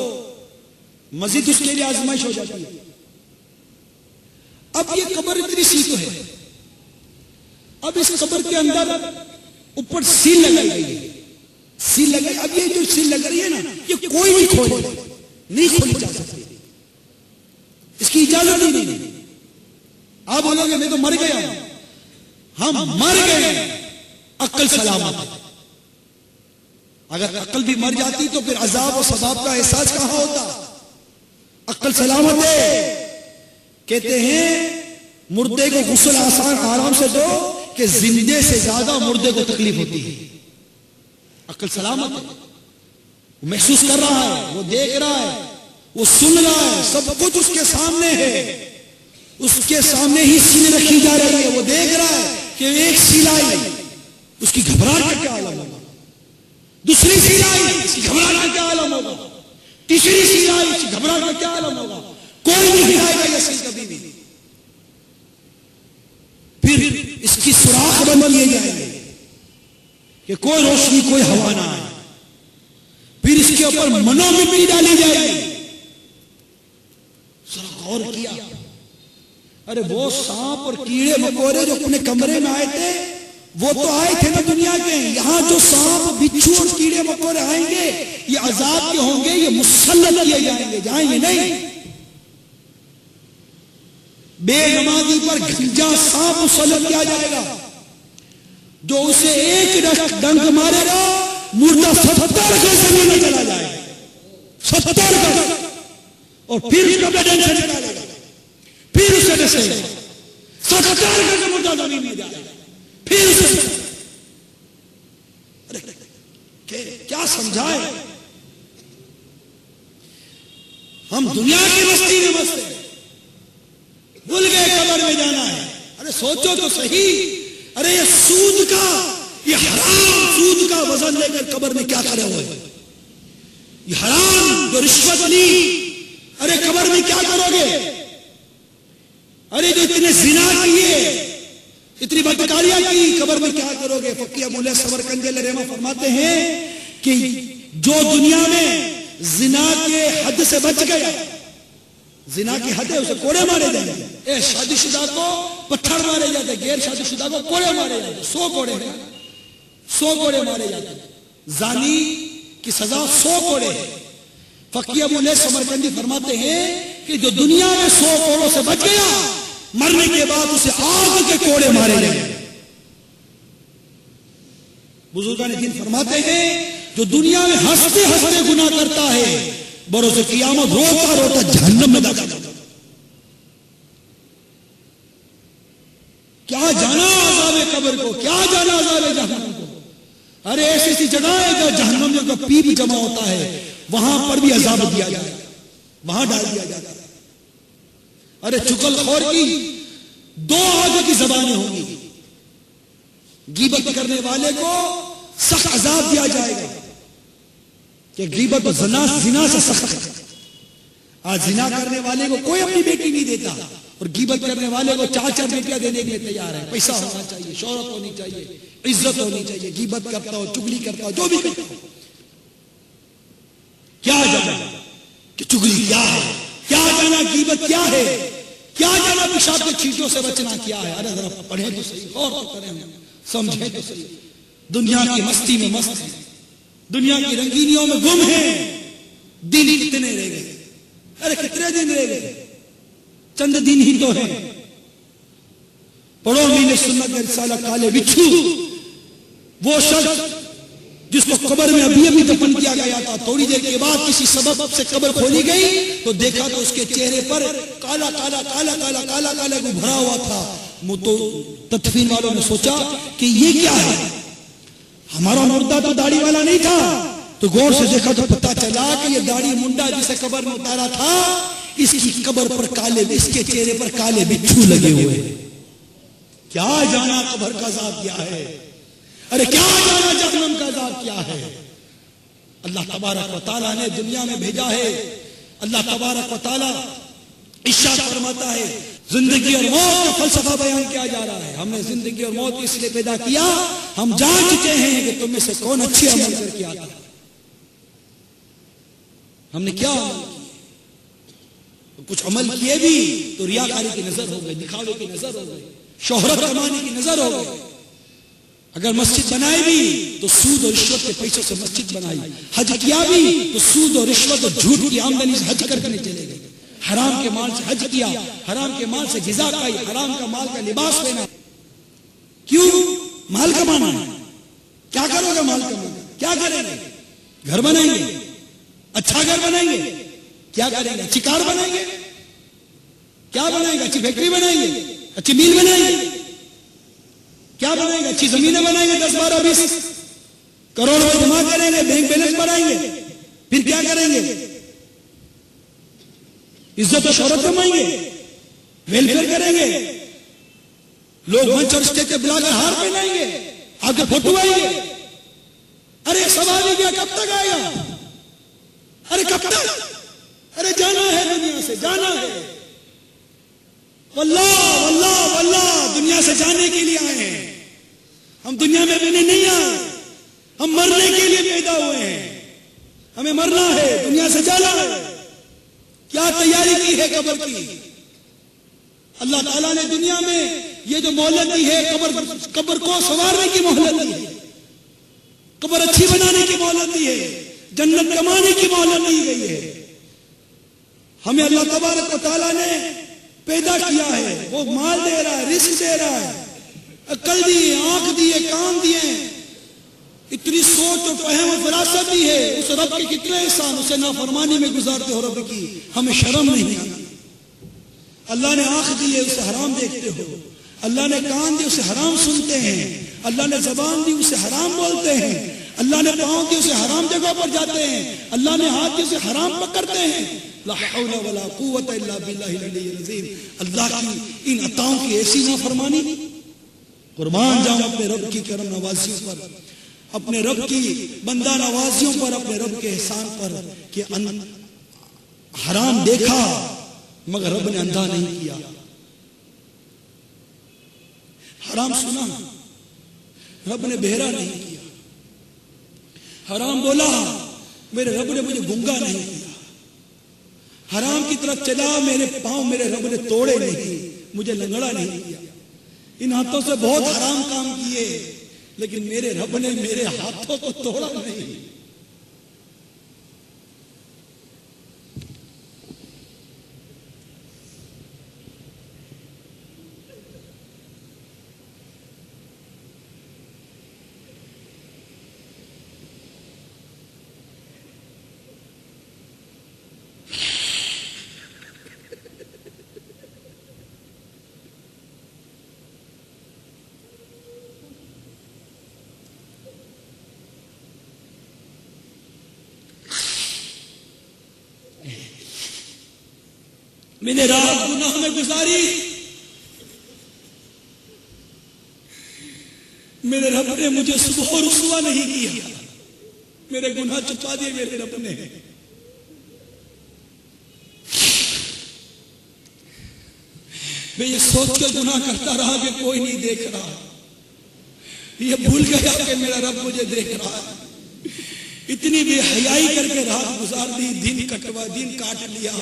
مزید اس کے لیے آزمائش ہو جاتی ہے۔ اب یہ قبر اتنی سی تو ہے، اب اس قبر کے اندر اوپر سیل لگائی گئی ہے، سیل لگائی، اب یہ جو سیل لگ رہی ہے نا، یہ کوئی نہیں کھولی جا سکتی، اس کی اجازت ہی نہیں۔ آپ بولو گے میں تو مر گیا، ہم مر گئے، عقل سلامت ہے۔ اگر عقل بھی مر جاتی تو پھر عذاب و ثواب کا احساس کہاں ہوتا؟ عقل سلامت ہے۔ کہتے ہیں مردے کو غسل آسان آرام سے دو کہ زندے سے زیادہ مردے کو تکلیف ہوتی ہے۔ عقل سلامت ہے، وہ محسوس کر رہا ہے، وہ دیکھ رہا ہے، وہ سن رہا ہے، سب کچھ اس کے سامنے ہے، اس کے سامنے ہی سیلیں رکھی جا رہی ہے، وہ دیکھ رہا ہے کہ ایک سیل آئی، اس کی گھبراہٹ کا کیا عالم ہوگا، دوسری سیل آئی، اس کی گھبراہٹ کا کیا عالم ہوگا، تیسری سیل آئی، اس کی گھبراہٹ کا کیا عالم ہوگا، کوئی نہیں ہلائے گا یہ سیل کبھی بھی۔ پھر اس کی سوراخ بند کیے جائیں گے کہ کوئی روشنی کوئی ہوا نہ آئے، پھر اس کے اوپر منو مٹی ڈالی جائے گی۔ ذرا غور کیا، ارے وہ سانپ اور کیڑے مکوڑے جو اپنے کمرے میں آئے تھے وہ تو آئے تھے نا دنیا کے، یہاں جو سانپ بچھو اور کیڑے مکوڑے آئیں گے یہ عذاب کے ہوں گے، یہ مسلط کیے جائیں گے، جائیں گے نہیں۔ بے نمازی پر گھنجا سانپ مسلط کیا جائے گا، جو اسے ایک ڈنک مارے گا مردہ 70 گز زمین میں چلا جائے گا، 70 گز، اور پھر اس کا بدن سے نکالے گا، پھر اسے ڈسے گا، 70 گز مردہ زمین میں جائے گا، پھر اسے کیا سمجھائے؟ ہم دنیا کی مستی میں مست ہیں، بھول گئے قبر میں جانا ہے۔ ارے سوچو تو صحیح، ارے یہ سود کا، یہ حرام سود کا وزن لے کر قبر میں کیا کرے ہوئے، یہ حرام جو رشوت لی، ارے قبر میں کیا کرو گے؟ ارے جو اتنے زنا کیے، اتنی بدکاریاں کی، قبر میں کیا کرو گے؟ فقیہ مولا سمرقندی علیہ رحمہ فرماتے ہیں کہ جو دنیا میں زنا کے حد سے بچ گیا، زنا کی حد ہے اسے کوڑے مارے جائیں گے، شادی شدہ کو پتھر مارے جاتے، غیر شادی شدہ کو کوڑے مارے جاتے، 100 کوڑے مارے جاتے، زانی کی سزا 100 کوڑے ہے۔ فقیہ مولا سمرقندی فرماتے ہیں کہ جو دنیا میں 100 کوڑوں سے بچ گیا، مرنے کے بعد اسے آگ کے کوڑے مارے جائیں۔ بزرگان دین فرماتے ہیں جو دنیا میں ہنستے ہنستے گناہ کرتا ہے، بروز قیامت روتا روتا جہنم میں داخل ہوگا۔ کیا جانا عذاب قبر کو، کیا جانا عذاب جہنم کو۔ ارے ایسی ایسی جگہ ہے جہاں جہنم میں کا پیپ جمع ہوتا ہے، وہاں پر بھی عذاب دیا جائے، وہاں ڈال دیا جاتا ہے۔ ارے چغل خور کی 2 آگ کی زبانیں ہوں گی، غیبت کرنے والے کو سخت عذاب دیا جائے گا کہ غیبت و زنا سے سخت ہے۔ آج زنا کرنے والے کو کوئی اپنی بیٹی نہیں دیتا، اور غیبت کرنے والے کو 4 بیٹیاں دینے کے لیے تیار ہے۔ پیسہ ہونا چاہیے، شہرت ہونی چاہیے، عزت ہونی چاہیے، غیبت کرتا ہو، چگلی کرتا ہو، جو بھی کرتا ہو۔ کیا جانا کہ چگلی کیا ہے، کیا جانا غیبت کیا ہے، کیا جانا پیشاب کے چھینٹوں سے بچنا کیا ہے۔ ارے ذرا پڑھیں تو صحیح، غور تو کریں، سمجھیں تو صحیح۔ دنیا کی مستی میں مست ہیں، دنیا کی رنگینیوں میں گم ہیں، دن کتنے رہ گئے؟ ارے کتنے دن رہ گئے؟ چند دن ہی تو ہیں۔ پڑھو مینے سنت رسالہ کالے بچھو، وہ شخص جس کو قبر میں ابھی ابھی دفن کیا گیا تھا، تھوڑی دیر کے بعد کسی سبب سے قبر کھولی گئی تو دیکھا تو اس کے چہرے پر کالا کالا کالا کالا کالا کالا بھرا ہوا تھا. تو تدفین والوں نے سوچا کہ یہ کیا ہے، ہمارا مردہ تو داڑھی والا نہیں تھا. تو غور سے دیکھا تو پتا چلا کہ یہ داڑھی منڈا جسے قبر میں اتارا تھا، اس کی قبر پر کالے، اس کے چہرے پر کالے بچھو لگے ہوئے. کیا جانا قبر کا عذاب کیا ہے، ارے کیا جانا جہنم کا عذاب کیا ہے. اللہ تبارک و تعالیٰ نے دنیا میں بھیجا ہے. اللہ تبارک و تعالیٰ ارشاد فرماتا ہے زندگی اور موت کا فلسفہ بیان کیا جا رہا ہے. ہم نے زندگی اور موت اس لیے پیدا کیا، ہم جان چکے ہیں کہ تم میں سے کون اچھے عمل کر کے آتا ہے. ہم نے کیا عمل کیے، کچھ عمل کیے بھی تو ریاکاری کی نظر ہو گئی، دکھاوے کی نظر ہو گئی، شہرت کمانے کی نظر ہو گئی. اگر مسجد بنائی بھی تو سود اور رشوت کے پیسوں سے مسجد بنائی، حج کیا بھی تو سود اور رشوت اور جھوٹ کی آمدنی سے حج کرنے چلے گئے. حرام کے مال سے حج کیا، حرام کے مال سے غذا کھائی، حرام کا مال کا لباس لینا. کیوں؟ مال کمانا ہے. کیا کرو گے مال کمانا؟ کیا کریں گے؟ گھر بنائیں گے، اچھا گھر بنائیں گے. کیا کریں گے؟ اچھی کار بنائیں گے. کیا بنائیں گے؟ اچھی فیکٹری بنائیں گے، اچھی میل بنائیں گے. کیا بنائیں گے؟ اچھی زمینیں بنائیں گے، 10 12 20 کروڑ روپے جمع کریں گے، بینک بیلنس بنائیں گے. پھر کیا کریں گے؟ عزت و شہرت کمائیں گے، ویلفیئر کریں گے، لوگ منچ اور اسٹیج پہ بلا کر ہار پہنائیں گے، آپ کے فوٹو آئیں گے. ارے سوال ہی کیا، کب تک آئے گا؟ ارے کب تک؟ ارے جانا ہے دنیا سے، جانا ہے. واللہ واللہ واللہ دنیا سے جانے کے لیے آئے ہیں. ہم دنیا میں رہنے نہیں آئے، ہم مرنے کے لیے پیدا ہوئے ہیں. ہمیں مرنا ہے، دنیا سے جانا ہے. کیا تیاری کی ہے قبر کی؟ اللہ تعالیٰ نے دنیا میں یہ جو مہلت دی ہے، قبر کو سنوارنے کی مہلت دی ہے، قبر اچھی بنانے کی مہلت دی ہے، جنت کمانے کی مہلت دی گئی ہے. ہمیں اللہ تبارک و تعالیٰ نے پیدا کیا ہے، وہ مال دے رہا ہے، رزق دے رہا ہے، عقل دی ہے، آنکھ دی ہے، کان دیے، اتنی سوچ اور فہم اور فراست دی ہے. اس رب کے کتنے احسان، اسے نافرمانی میں گزارتے ہو رب کی، ہمیں شرم نہیں آتی. اللہ نے آنکھ دی ہے، اسے حرام دیکھتے ہو. اللہ نے کان دی، اسے حرام سنتے ہیں. اللہ نے زبان دی، اسے حرام بولتے ہیں. اللہ نے پاؤں دی، اسے حرام جگہوں پر جاتے ہیں. اللہ نے ہاتھ دی، اسے حرام پکڑتے ہیں. لا حول ولا قوت الا باللہ العلی العظیم. اللہ کی ان عطاؤں کی ایسی نافرمانی. قربان جاؤں اپنے رب کی کرم نوازیوں پر، اپنے رب کی بندہ نوازیوں پر، اپنے رب کے احسان پر کہ حرام دیکھا مگر رب نے اندھا نہیں کیا. حرام سنا رب نے بہرا نہیں کیا. حرام بولا میرے رب نے مجھے گنگا نہیں کیا. حرام کی طرف چلا، میرے پاؤں میرے رب نے توڑے نہیں، مجھے لنگڑا نہیں کیا. ان ہاتھوں سے بہت حرام کام کیے لیکن میرے رب نے میرے ہاتھوں کو توڑا نہیں. میں نے رات گناہ میں گزاری، میرے رب نے مجھے صبح رسوا نہیں کیا، میرے گناہ چھپا دیے میرے رب نے. میں یہ سوچ کے گناہ کرتا رہا کہ کوئی نہیں دیکھ رہا، یہ بھول گیا کہ میرا رب مجھے دیکھ رہا ہے. اتنی بے حیائی کر کے رات گزار دی، دن کاٹ لیا.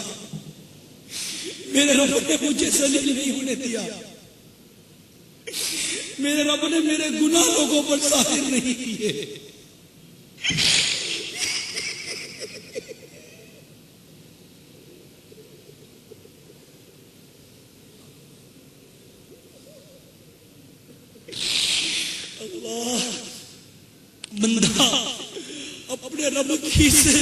میرے رب نے مجھے ذلیل نہیں ہونے دیا، میرے رب نے میرے گناہ لوگوں پر ظاہر نہیں کیے. اللہ بندہ اپنے رب کی سے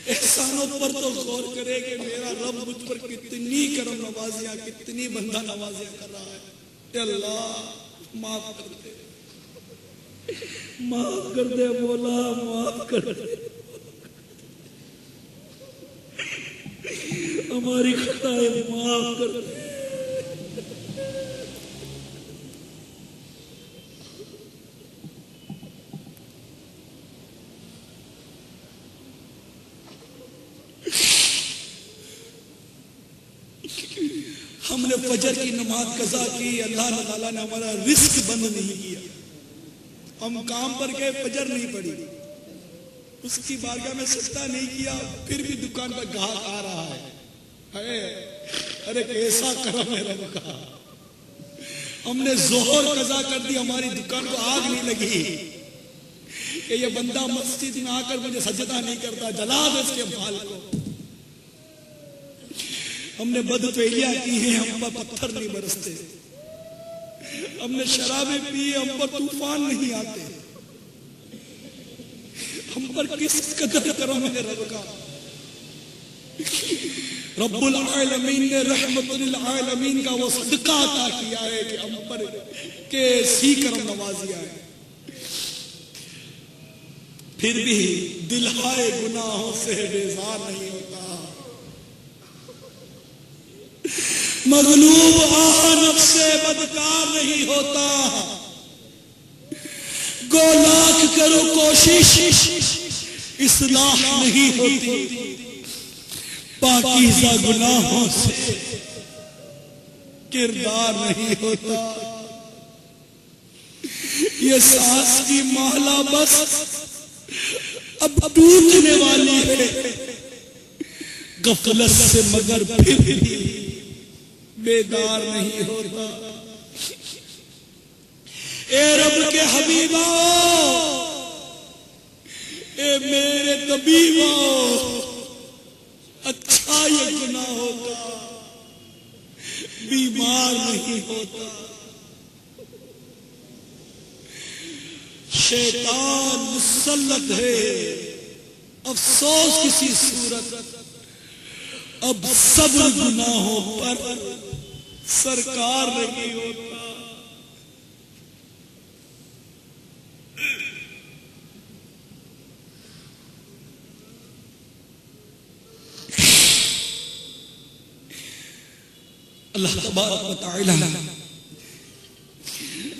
احسانوں پر تو غور کرے کہ میرا رب مجھ پر کتنی کرم نوازیاں، کتنی بندہ نوازیاں کر رہا ہے. اے اللہ معاف کر دے، معاف کر دے مولا، معاف کر دے، ہماری خطائیں معاف کر دے. ہم نے فجر کی نماز قضا کی، اللہ تعالیٰ نے ہمارا رزق بند نہیں کیا. ہم کام پر گئے، فجر نہیں پڑی، اس کی بارگاہ میں سجدہ نہیں کیا، پھر بھی دکان پر گاہک آ رہا ہے. ارے کیسا کرم ہے رب کا. ہم نے ظہر قضا کر دی، ہماری دکان کو آگ نہیں لگی کہ یہ بندہ مسجد میں آ کر مجھے سجدہ نہیں کرتا، جلا دے اس کے مال کو. ہم نے بدفعلیاں کی ہیں، ہم پر پتھر نہیں برستے. ہم نے شرابیں پی، ہم پر طوفان نہیں آتے. ہم پر کس قدر کرم ہے رب کا. رب العالمین نے رحمت للعالمین کا وہ صدقہ عطا کیا ہے کہ ہم پر کیسی کرم نوازیاں ہے. پھر بھی دل ہائے گناہوں سے بیزار نہیں ہوتا. مغلوب آہ نفس سے بدکار نہیں ہوتا. گو لاکھ کرو کوشش اصلاح نہیں ہوتی. پاکیزہ گناہوں سے کردار نہیں ہوتا. یہ سانس کی محلہ بس اب ٹوٹنے والی ہے. غفلت سے مگر پھر بھی بیدار نہیں ہوتا. اے رب کے حبیبا، اے میرے طبیبا، اچھا یہ گناہ ہوتا، بیمار نہیں ہوتا. شیطان مسلط ہے، افسوس کسی صورت اب صبر گناہوں پر سرکار نہیں ہوتا. اللہ تبارک و تعالی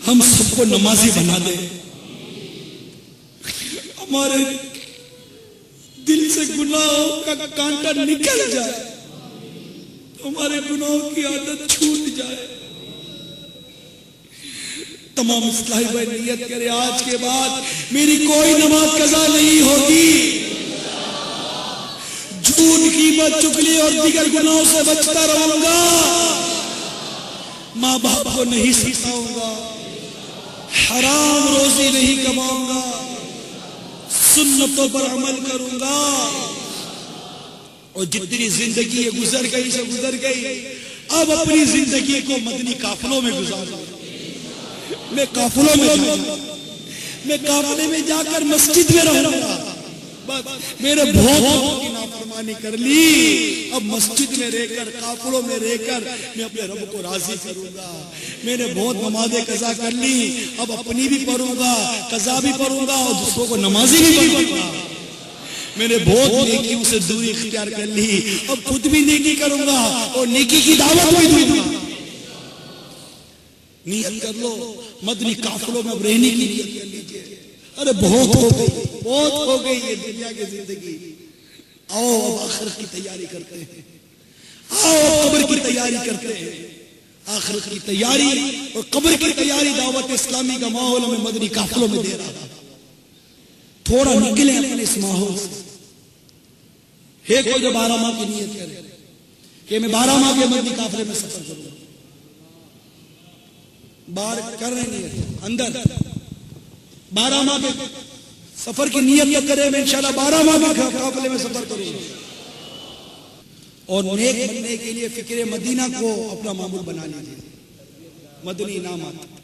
ہم سب کو نمازی بنا دے. ہمارے دل سے گناہوں کا کانٹا نکل جائے، ہمارے گناہوں کی عادت چھوٹ جائے. تمام اصلاحی بھائی نیت کرے آج کے بعد میری کوئی نماز قضا نہیں ہوگی. جھوٹ، غیبت، چغلی اور دیگر گناہوں سے بچتا رہوں گا. ماں باپ کو نہیں ستاؤں گا، حرام روزی نہیں کماؤں گا، سنتوں پر عمل کروں گا. اور جتنی زندگی یہ گزر گئی سے گزر گئی، اب اپنی زندگی کو مدنی قافلوں میں گزاروں. میں قافلوں میں جاؤں گا، میں قافلے میں جا کر مسجد میں رہوں گا. میرے بہت کی نافرمانی کر لی، اب مسجد میں رہ کر، قافلوں میں رہ کر میں اپنے رب کو راضی کروں گا. میں نے بہت نمازیں قضا کر لی، اب اپنی بھی پڑھوں گا، قضا بھی پڑھوں گا اور دوسروں کو نمازی بھی پڑھوں گا. میں نے بہت نیکیوں سے دوری اختیار کر لی، اب خود بھی نیکی کروں گا اور نیکی کی دعوت بھی دوں گا. نیت کر لو، مدنی قافلوں میں اب رہنے کی نیت کر لیجیے. ارے بہت ہو گئی، بہت ہو گئی یہ دنیا کی زندگی. آؤ اب آخرت کی تیاری کرتے ہیں، آؤ قبر کی تیاری کرتے ہیں. آخرت کی تیاری اور قبر کی تیاری دعوت اسلامی کا ماحول میں مدنی قافلوں میں دے رہا تھا. تھوڑا نکلے اپنے اس ماحول سے. ہے کوئی جو 12 ماہ کی نیت کرے کہ میں 12 ماہ کے مدنی قافلے میں سفر کروں. باہر کر رہے نیت، اندر 12 ماہ کے سفر کی نیت کرے، میں انشاءاللہ 12 ماہ کے قافلے میں سفر کروں گا. اور نیک بننے کے لیے فکر مدینہ کو اپنا معمول بنا لیجیے. مدنی انعامات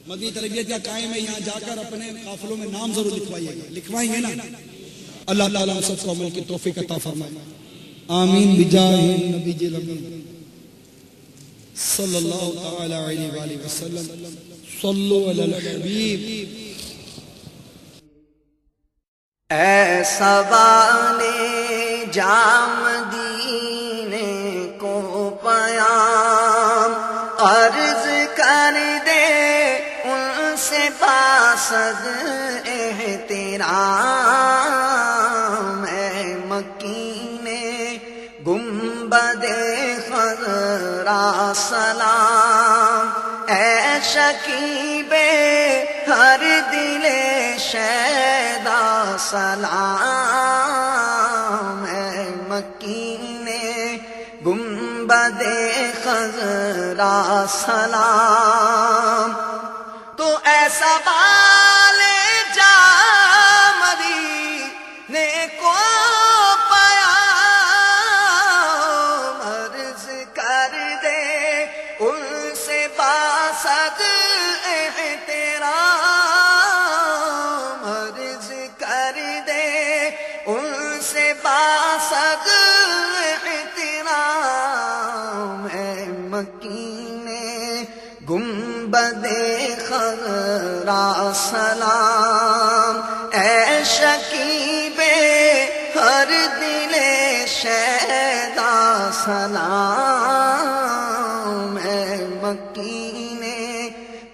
مدنی تربیت کا قائم ہے، یہاں جا کر اپنے قافلوں میں نام ضرور لکھوائیے گا، لکھوائیں گے نا؟ اللہ تعالیٰ ہم سب کو عمل کی توفیق عطا فرمائے، آمین بجاہ نبی الامین صلی اللہ تعالی علیہ وآلہ وسلم۔ صلو علی الحبیب۔ ایسا والے جام مدینے کو پیام عرض کر دے ان سے باسد احترام، اے مکین گنبد خضرا سلام، اے شکیب ہر دل شیدا سلام، اے مکین گنبد خضرا سلام، تو ایسا والے جام مدینے کو پیام عرض کر دے ان سے باسد احترام، عرض کر دے ان سے باسد احترام، اے مکین گنبد خضرا سلام، اے شکیب ہر دل شیدا سلام، اے مکین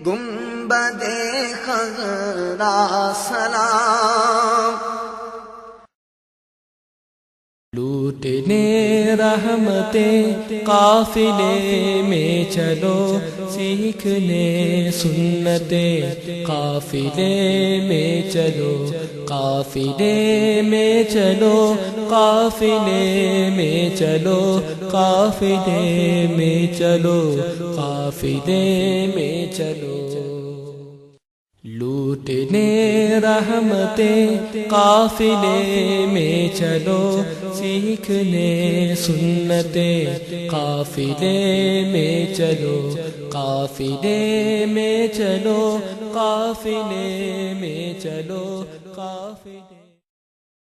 گنبد خضرا سلام۔ لوٹنے رحمتیں قافلے میں چلو، سیکھنے سنتیں قافلے میں چلو، قافلے میں چلو، قافلے میں چلو، قافلے میں چلو، قافلے میں چلو۔ لوٹنے رحمتیں قافلے میں چلو، سیکھنے سنتیں قافلے میں چلو، قافلے میں چلو، قافلے میں چلو، قافلے